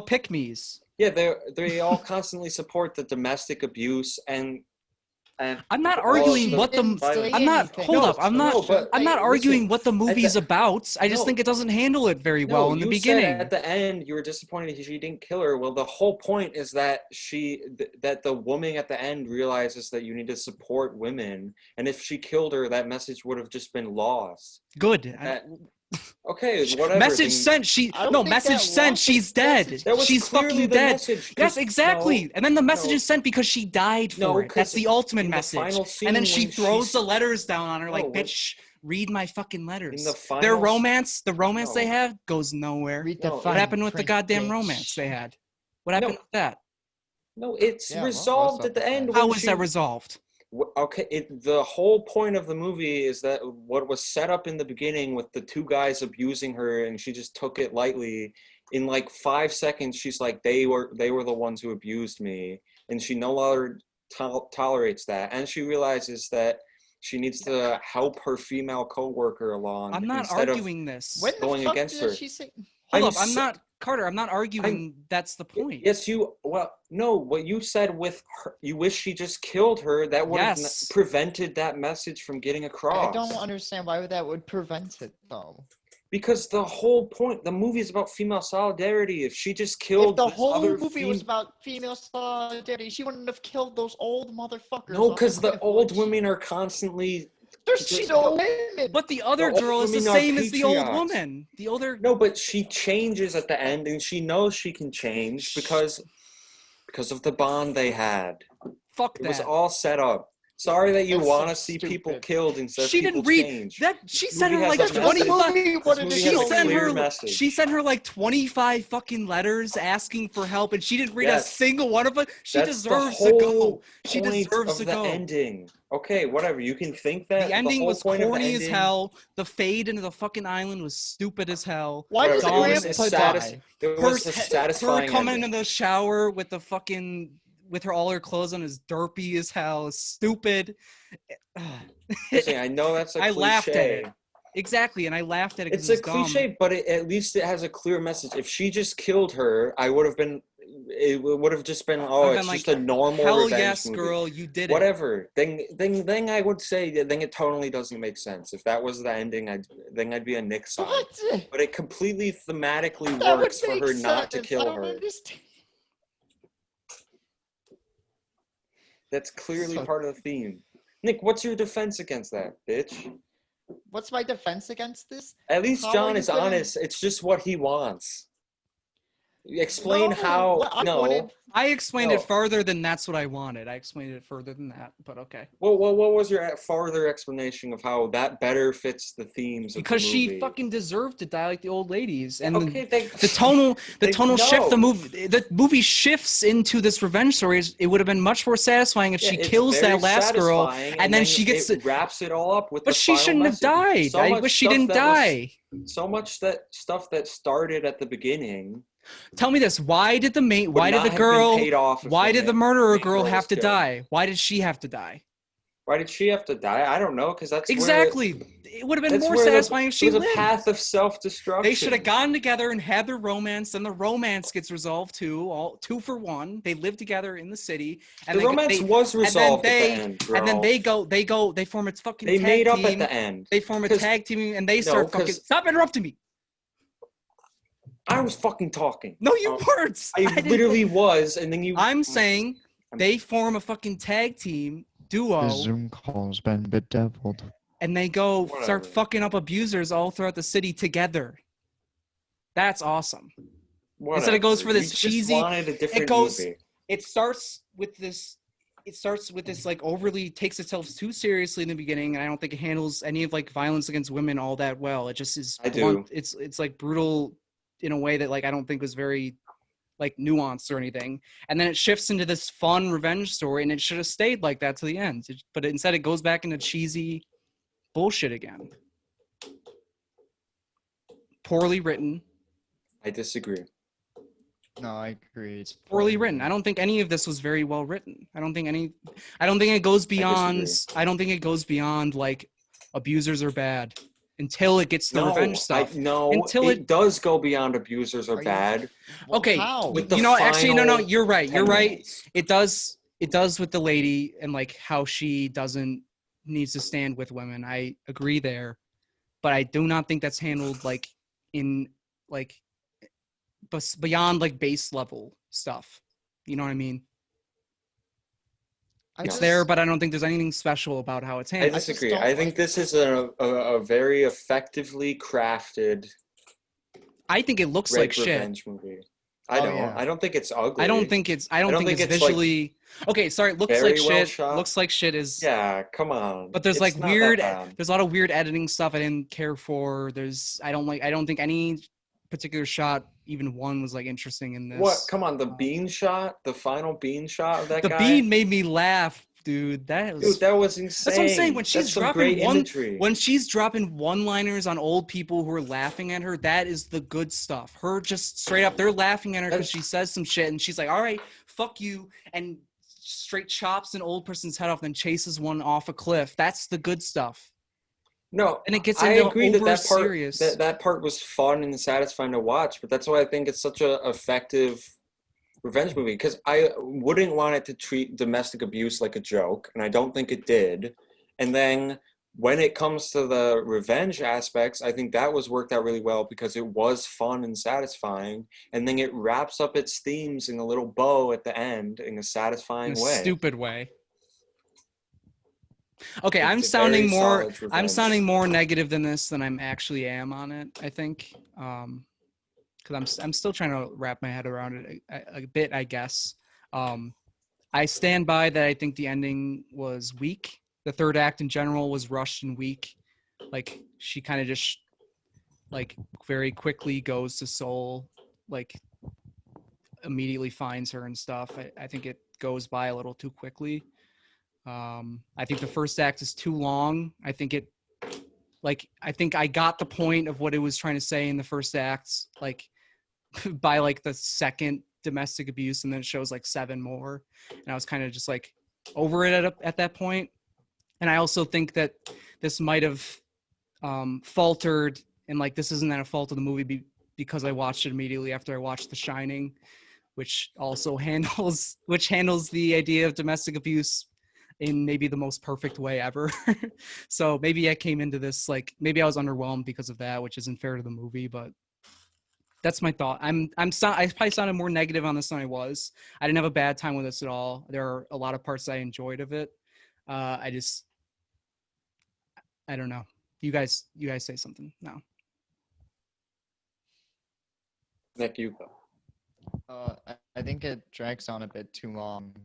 pick-me's. Yeah, they all constantly support the domestic abuse and. I'm not all arguing the what the. violence. I'm not. anything. Hold No, up. I'm no, not. but I'm not listen, arguing what the movie's about. I just no. think it doesn't handle it very well in the you beginning. said at the end you were disappointed she didn't kill her. Well, the whole point is that that the woman at the end realizes that you need to support women, and if she killed her, that message would have just been lost. Good. Okay, whatever. Message sent. Message sent. She's dead. That was She's clearly fucking the dead. message, Yes, exactly. no, and then the message no. is sent because she died for No, it. That's 'cause the ultimate in the message. final And then scene she when throws she's- the letters down on her like, No, when- bitch, read my fucking letters. In the final Their romance, the romance they No. have goes nowhere. Read the No, What fine happened with the print, goddamn bitch. romance they had? What happened No. with that? No, it's Yeah, what was resolved up at the with end. that? How when was that resolved? Okay, the whole point of the movie is that what was set up in the beginning with the two guys abusing her and she just took it lightly. In like 5 seconds, she's like, they were the ones who abused me, and she no longer tolerates that, and she realizes that she needs to help her female coworker along. I'm not instead arguing this. When the going fuck against did her. she say? Hold I'm up, I'm s- not Carter. I'm not arguing that's the point. Yes, no, what you said with her, you wish she just killed her, that would have Yes. prevented that message from getting across. I don't understand why that would prevent it though. Because the whole point, the movie is about female solidarity. If she just killed If the this whole other movie was about female solidarity, she wouldn't have killed those old motherfuckers. No, because off the cliff, old would she? women are constantly She's old women. But the other old girl is the women are same as the old patriots. woman. The older. no, but she changes at the end, and she knows she can change because of the bond they had. Fuck It was that. all set up. Sorry that you That's want to so see people stupid. killed instead of She people didn't read change. that. She This sent movie her has like a message. 25. Movie wanted movie to She has a show sent you. clear her. message. She sent her like 25 fucking letters asking for help, and she didn't read a Yes. single one of it. She That's deserves the to whole go. She point deserves of to the go. ending. Okay, whatever. You can think that The ending whole was point of the corny as ending- hell. The fade into the fucking island was stupid as hell. Why does whatever, it was Grandpa a die? It Her, was a her satisfying coming ending. into the shower with the fucking with her all her clothes on is derpy as hell. Is stupid. Listen, I know that's a I cliche. laughed at it. Exactly, and I laughed at it. 'cause It's it was a cliche, dumb. but at least it has a clear message. If she just killed her, it would have just been, oh, I've it's been just like, a normal hell revenge yes, movie. girl, you did it. Whatever. Then I would say, then it totally doesn't make sense. If that was the ending, I'd be a Nich side. What? But it completely thematically That would works for make her not to sense. I kill don't her. understand. That's clearly So- part of the theme. Nick, what's your defense against that, bitch? What's my defense against this? At least How John are you is gonna- honest. It's just what he wants. Explain No, how. what I No. wanted- I explained No. it further than that's what I wanted. I explained it further than that, but okay. What was your further explanation of how that better fits the themes of Because the she movie? fucking deserved to die like the old ladies, and Okay, the tonal shift. no. The movie shifts into this revenge story. It would have been much more satisfying if she it's kills very that last girl, satisfying, and then she gets. it wraps it all up with. But the she final shouldn't have message. died. So I much wish she stuff didn't that was- die. So much that stuff that started at the beginning. Tell me this: Why did the would Why did not the have been girl? paid off if Why did the murderer main girl was have to killed. die? Why did she have to die? Why did she have to die? I don't know, because that's Exactly. It would have been That's more where satisfying if it she was a lived. path of self-destruction. They should have gotten together and had their romance, and the romance gets resolved too. All 2 for 1. They live together in the city, and The romance was resolved at the end, and then girl. they form a fucking They tag made up team. at the end. They form a 'Cause- tag team, and they No, start fucking. 'cause- Stop interrupting me! I was fucking talking. No, you Oh, weren't. I didn't- literally was, and then you. I'm saying they form a fucking tag team duo. The Zoom call's been bedeviled. And they go Whatever. start fucking up abusers all throughout the city together. That's awesome. Instead it goes for Whatever. this You just cheesy- wanted a different goes- movie. It starts with this like overly takes itself too seriously in the beginning, and I don't think it handles any of like violence against women all that well. It just is I blunt. do. It's like brutal in a way that like I don't think was very like nuanced or anything. And then it shifts into this fun revenge story, and it should have stayed like that to the end. But instead it goes back into cheesy bullshit again. Poorly written. I disagree. No, I agree. It's Poorly written. I don't think any of this was very well written. I don't think it goes beyond like abusers are bad. until it gets the revenge stuff. Until it does go beyond abusers are bad. Well, Okay, how? With the you know, actually, no, final you're right. 10 You're right. minutes. It does with the lady and like how she needs to stand with women. I agree there, but I do not think that's handled like in like beyond like base level stuff. You know what I mean? It's there, but I don't think there's anything special about how it's I handled. disagree. I think this is a very effectively crafted I think it looks rape like shit. revenge movie. I don't think it's ugly. I don't think it's visually okay, sorry, looks very like well shit. shot. Looks like shit is Yeah, come on. but there's It's like not that weird bad. there's a lot of weird editing stuff I didn't care for. I don't think any particular shot, even one, was like interesting in this. What? Come on, the bean shot, the final bean shot of that The guy. bean made me laugh, dude. That was insane. That's what I'm saying. When she's imagery. when she's dropping one-liners on old people who are laughing at her, that is the good stuff. Her just straight up, they're laughing at her because she says some shit, and she's like, "All right, fuck you," and straight chops an old person's head off, and then chases one off a cliff. That's the good stuff. No, And it gets I into agree over that part serious. that part was fun and satisfying to watch, but that's why I think it's such a effective revenge movie, because I wouldn't want it to treat domestic abuse like a joke, and I don't think it did. And then when it comes to the revenge aspects, I think that was worked out really well because it was fun and satisfying, and then it wraps up its themes in a little bow at the end in a satisfying way. Stupid way. Okay, I'm sounding more negative than this than I'm actually am on it, I think. Because I'm still trying to wrap my head around it a bit, I guess. I stand by that. I think the ending was weak. The third act in general was rushed and weak. Like she kind of just like very quickly goes to Seoul, like immediately finds her and stuff. I think it goes by a little too quickly. I think the first act is too long. I think I got the point of what it was trying to say in the first act, like by like the second domestic abuse, and then it shows like 7 more, and I was kind of just like over it at that point. And I also think that this might have faltered, and like this isn't a fault of the movie because I watched it immediately after I watched The Shining, which also handles the idea of domestic abuse in maybe the most perfect way ever. So maybe I came into this like maybe I was underwhelmed because of that, which isn't fair to the movie, but that's my thought. I probably sounded more negative on this than I was. I didn't have a bad time with this at all. There are a lot of parts I enjoyed of it. I don't know. You guys say something now. Nick, you go. I think it drags on a bit too long.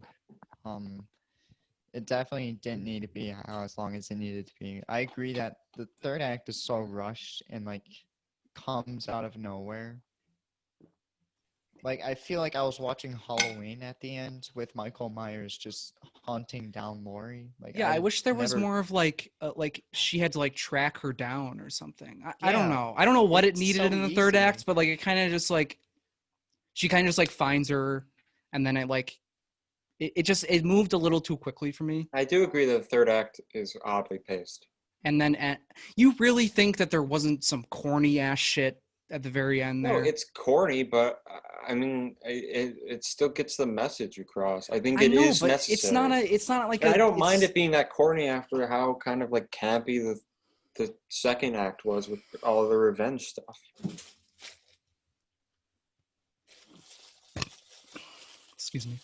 It definitely didn't need to be as long as it needed to be. I agree that the third act is so rushed and like comes out of nowhere. Like I feel like I was watching Halloween at the end with Michael Myers just hunting down Laurie. Like yeah, I wish there was more of like she had to like track her down or something. I don't know. I don't know what it needed in the third act, but like it kind of just like she kind of just like finds her, and then it moved a little too quickly for me. I do agree that the third act is oddly paced. And then you really think that there wasn't some corny ass shit at the very end there? No, it's corny, but I mean, it still gets the message across. I think I know, is but necessary. it's not like I don't mind it being that corny after how kind of like campy the second act was with all the revenge stuff. Excuse me.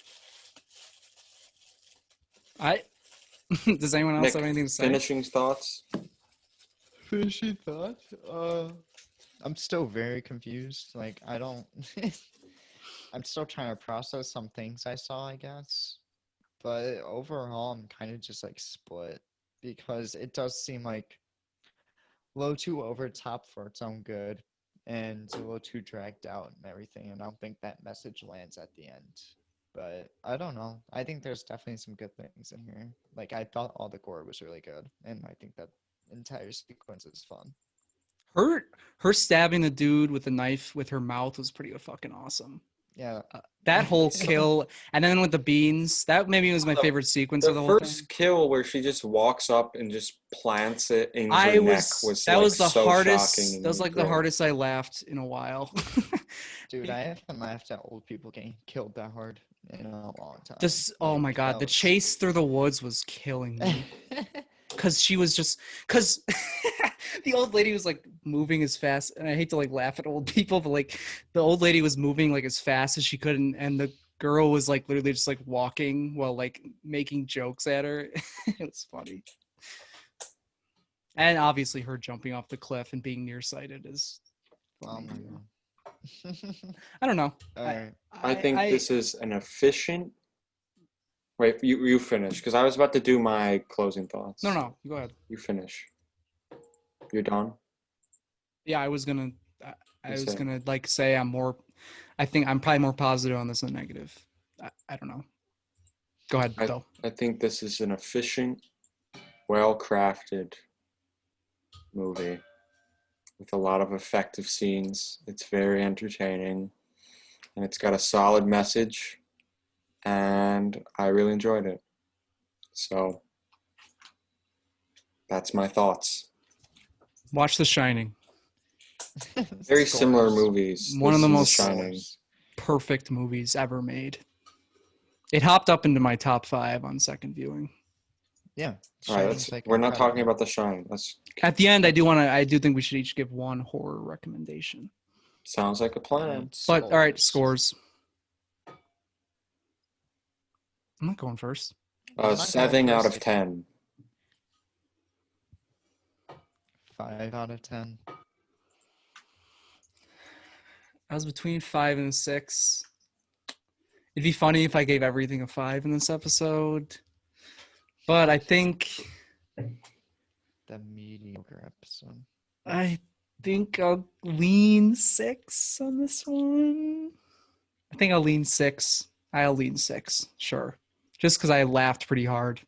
Does anyone else Nick, have anything to say? Finishing thoughts? Finishing thoughts? I'm still very confused. Like, I don't... I'm still trying to process some things I saw, I guess. But overall, I'm kind of just, like, split. Because it does seem like a little too over top for its own good. And a little too dragged out and everything. And I don't think that message lands at the end. But I don't know. I think there's definitely some good things in here. Like, I thought all the gore was really good. And I think that entire sequence is fun. Her stabbing the dude with the knife with her mouth was pretty fucking awesome. Yeah. That whole kill, and then with the beans, that maybe was my favorite sequence of The the whole thing. first kill where she just walks up and just plants it in I her neck was was that like was the so hardest. shocking That was and like the great. hardest I laughed in a while. Dude, I haven't laughed at old people getting killed that hard in a long time. This, oh my god, that the was- chase through the woods was killing me. Cause she was just, cause the old lady was like moving as fast, and I hate to like laugh at old people, but like the old lady was moving like as fast as she could, and the girl was like literally just like walking while like making jokes at her. It was funny. And obviously her jumping off the cliff and being nearsighted is Oh funny my too. god. I don't know. Alright. I think this is an efficient. Wait, you finish because I was about to do my closing thoughts. No, go ahead. You finish. You're done. Yeah, I was gonna You say. like say I think I'm probably more positive on this than negative. I don't know. Go ahead, though. I think this is an efficient, well-crafted movie with a lot of effective scenes. It's very entertaining, and it's got a solid message, and I really enjoyed it. So that's my thoughts. Watch The Shining. Very similar Scores. movies. One of This the and most Shining. perfect movies ever made. It hopped up into my top 5 on second viewing. Yeah. All right, Shining's, like, we're not talking incredible. about The Shining. At the end, I do think we should each give one horror recommendation. Sounds like a plan. But all right, scores. I'm not going first. 7 out of 10. 5 out of 10. I was between 5 and 6. It'd be funny if I gave everything a 5 in this episode. But I think The mediocre episode. I'll lean 6 on this one. I think I'll lean 6. I'll lean 6, sure. Just because I laughed pretty hard.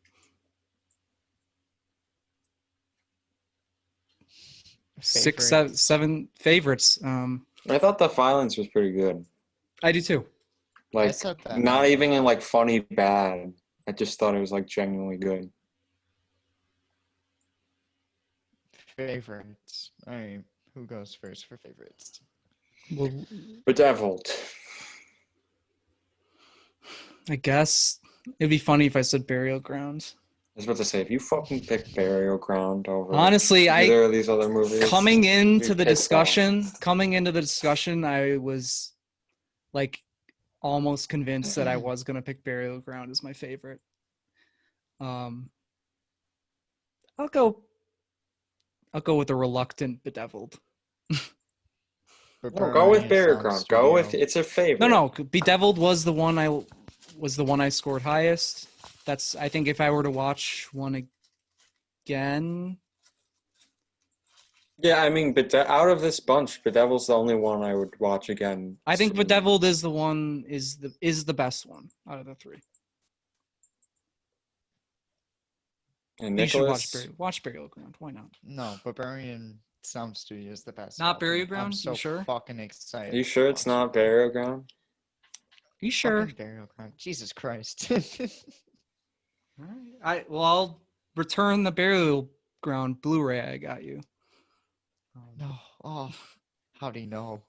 Six, seven favorites. I thought the violence was pretty good. I do too. I Like, said that. not even in like funny bad. I just thought it was like genuinely good. Favorites. Alright, who goes first for favorites? Well, Bedevilled. I guess it'd be funny if I said Burial Ground. I was about to say, if you fucking pick Burial Ground over Honestly, either of these other movies, coming into you'd the pick discussion, I was like almost convinced that I was gonna pick Burial Ground as my favorite. I'll go with the reluctant Bedevilled. No, go with Burial Ground. Go with it's a favorite. No, Bedevilled was the one I scored highest. That's, I think, if I were to watch one again. Yeah, I mean, but out of this bunch, Bedevilled's the only one I would watch again. I think Bedevilled is the best one out of the 3. And You should Nicholas, watch Burial Ground. Why not? No, Berberian Sound Studio is the best. Not album. Burial Ground? I'm You so sure? fucking excited. are you sure it's not Burial Ground? You sure? Fucking Burial Ground. Jesus Christ. All right. I'll return the Burial Ground Blu-ray I got you. No. Oh, how do you know?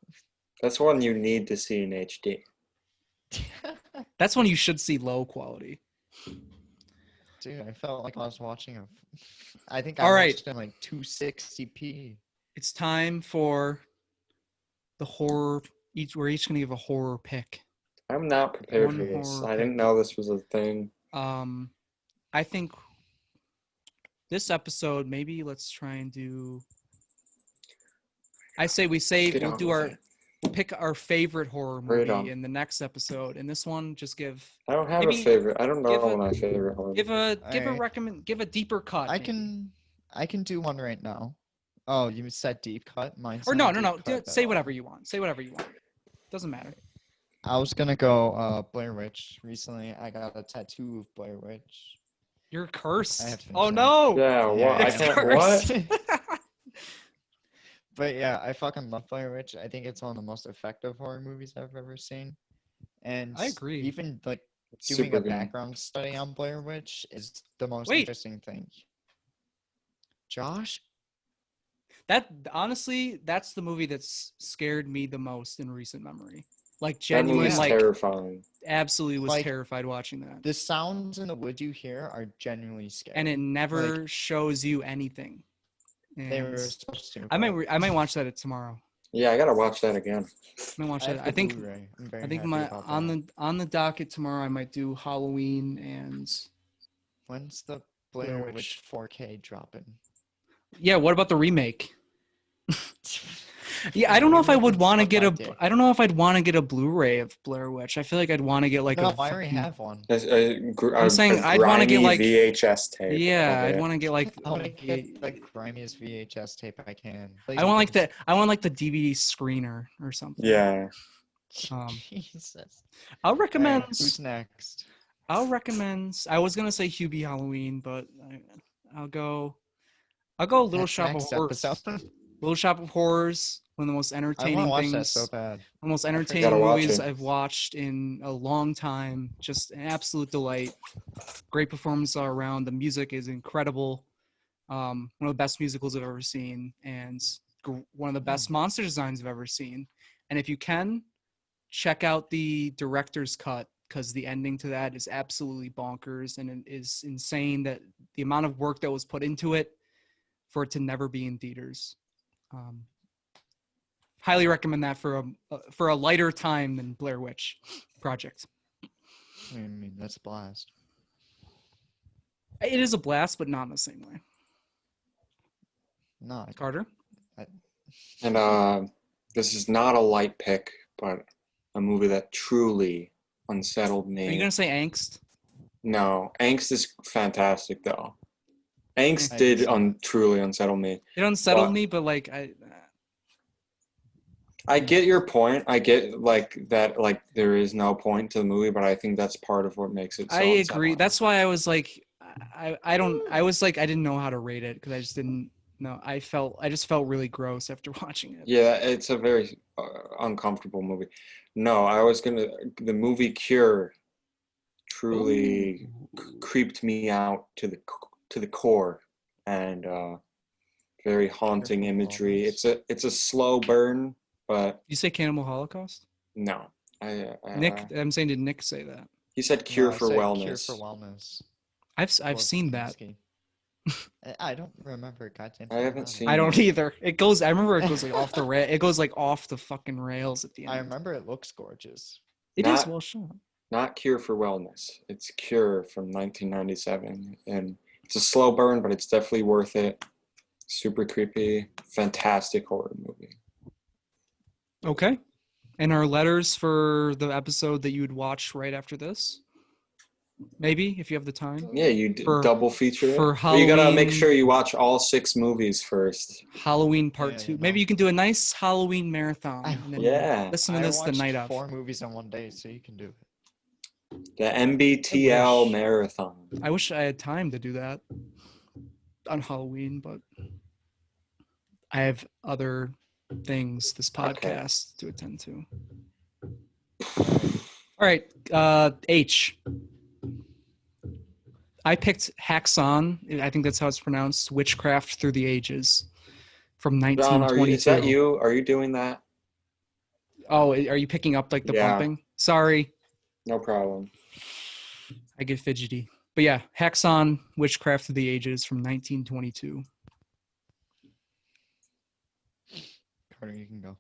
That's one you need to see in HD. That's one you should see low quality. Dude, I felt like I was watching I think All I right. watched it in like 260p. It's time for the horror. We're each gonna give a horror pick. I'm not prepared One for this. horror I didn't pick. know this was a thing. I think this episode, maybe let's try and do. I say we'll do we'll pick our favorite horror Right on. movie in the next episode. In this one, just give I don't have maybe a favorite. I don't give know a- my favorite horror. give a Alright. give a deeper cut. I maybe. can do one right now. Oh, you said deep cut? Mine's Or not no. deep cut at Say all. whatever you want. Say whatever you want. Doesn't matter. I was gonna go Blair Witch. Recently, I got a tattoo of Blair Witch. You're cursed. I have to Oh say. no! Yeah, what? Yeah, I Nick's can't. cursed. What? But yeah, I fucking love Blair Witch. I think it's one of the most effective horror movies I've ever seen. And I agree. even like It's doing super a good. background study on Blair Witch is the most Wait. interesting thing. Josh? That honestly, that's the movie that's scared me the most in recent memory. Like That genuine, movie's like terrifying. absolutely was Like, terrified watching that. The sounds in the woods you hear are genuinely scary. And it never shows you anything. They And were so stupid. I might watch that tomorrow. Yeah, I gotta watch that again. I might watch I that. have I the think Blu-ray. I'm very I think happy my about on that. the docket tomorrow I might do Halloween and When's the Blair Blair Witch 4K dropping? yeah, what about the remake? Yeah, The I don't know if I remake would would want to suck get my a dick. I don't know if I'd want to get a Blu-ray of Blair Witch. I feel like I'd want to get like No, a I already fucking- have one. I'm saying I'd wanna get, grimy like- VHS tape. Yeah, of I'd it. want to get like I want to get the grimiest VHS tape I can. Please, I want like please. the DVD screener or something. Yeah. Jesus. I'll All recommend right, who's next? I was gonna say Hubie Halloween, but I'll go Little Shop of Next Horrors. episode. Little Shop of Horrors, one of the most I want entertaining to watch things. that so bad. One of the most Gotta entertaining watch movies it. I've watched in a long time. Just an absolute delight. Great performance all around. The music is incredible. One of the best musicals I've ever seen, and one of the best monster designs I've ever seen. And if you can, check out the director's cut, because the ending to that is absolutely bonkers, and it is insane that the amount of work that was put into it for it to never be in theaters. Highly recommend that for a lighter time than Blair Witch Project. I mean, that's a blast. It is a blast, but not in the same way. No, Carter? And this is not a light pick, but a movie that truly unsettled me. Are you gonna say Angst? No, Angst is fantastic though. Angst I did understand. truly unsettle me. It unsettled But- me, but like I get your point. I get like that. Like there is no point to the movie, but I think that's part of what makes it. So I agree. unsettling. That's why I was like, I was like, I didn't know how to rate it because I just didn't know. I just felt really gross after watching it. Yeah, it's a very uncomfortable movie. No, I was gonna. The movie Cure truly creeped me out to the core, and very haunting Careful, imagery. Wallace. It's a slow burn, but You say Cannibal Holocaust? no. Nick, I'm saying, did Nick say that? He said Cure No, I for said Wellness. Cure for Wellness. I've seen that. Kosinski. I don't remember. Goddamn. I haven't seen I don't it. either. I remember it goes like off the it goes like off the fucking rails at the end. I remember it looks gorgeous. It is Not- well shot. Not Cure for Wellness. It's Cure from 1997, and it's a slow burn, but it's definitely worth it. Super creepy, fantastic horror movie. Okay. And our letters for the episode that you would watch right after this? Maybe, if you have the time. Yeah, you For- double feature it. for But you gotta make Halloween- sure you watch all 6 movies first. Halloween Part Yeah, 2. you Maybe know. you can do a nice Halloween marathon. And then Yeah. listen to I this the watched night of. 4 movies in one day, so you can do it. The MBTL wish. marathon. I wish I had time to do that on Halloween, but I have other things this podcast to attend to. All right, H. I picked Haxon. I think that's how it's pronounced. Witchcraft Through the Ages from John, 1922. is that you? Are you doing that? Oh, are you picking up like the Yeah. bumping? Sorry, No problem. I get fidgety. But yeah, Haxon, Witchcraft Through the Ages from 1922. Carter, you can go.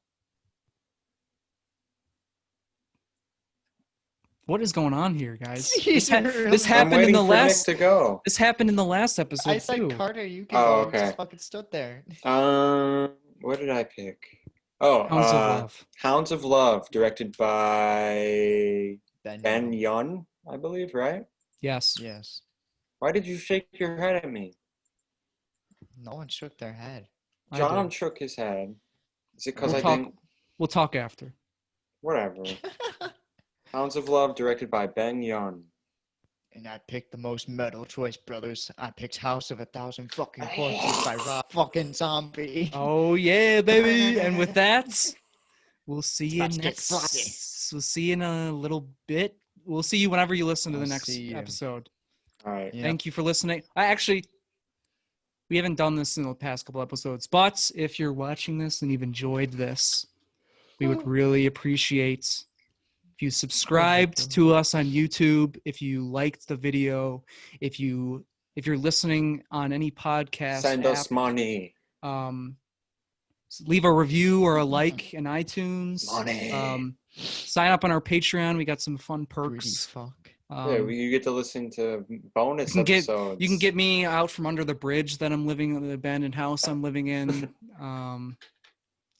What is going on here, guys? He's really- This I'm happened in waiting the for last. Nick to go. This happened in the last episode I said too. Carter, you can Oh, go. You okay. just fucking stood there. What did I pick? Oh, Hounds of Love. Hounds of Love, directed by Ben Ben. Yun, I believe, right? Yes. Yes. Why did you shake your head at me? No one shook their head. I John did. shook his head. Is it because We'll I talk. didn't? We'll talk after. Whatever. Hounds of Love, directed by Ben Yun. And I picked the most metal choice, brothers. I picked House of a Thousand Fucking Corpses by Rob fucking Zombie. Oh yeah, baby! And with that, we'll see you Let's get next slutty. we'll see you in a little bit. We'll see you whenever you listen to the I'll next see you. episode. All right. Yep. Thank you for listening. We haven't done this in the past couple episodes, but if you're watching this and you've enjoyed this, we would really appreciate if you subscribed to us on YouTube, if you liked the video, if you're listening on any podcast Send app, us money. leave a review or a like in iTunes. Money. Sign up on our Patreon. We got some fun Greedy perks. fuck. You get to listen to bonus you episodes. can get me out from under the bridge that I'm living in, the abandoned house I'm living in.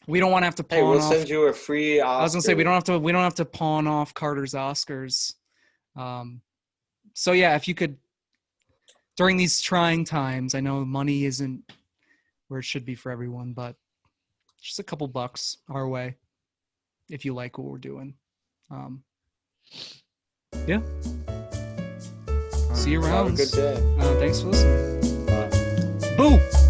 We don't want to have to pawn Hey, we'll off. send you a free Oscar. I was gonna say we don't have to pawn off Carter's Oscars. So yeah, if you could during these trying times, I know money isn't where it should be for everyone, but just a couple bucks our way if you like what we're doing. Yeah. See you around. Have a good day. Thanks for listening. Bye. Boo!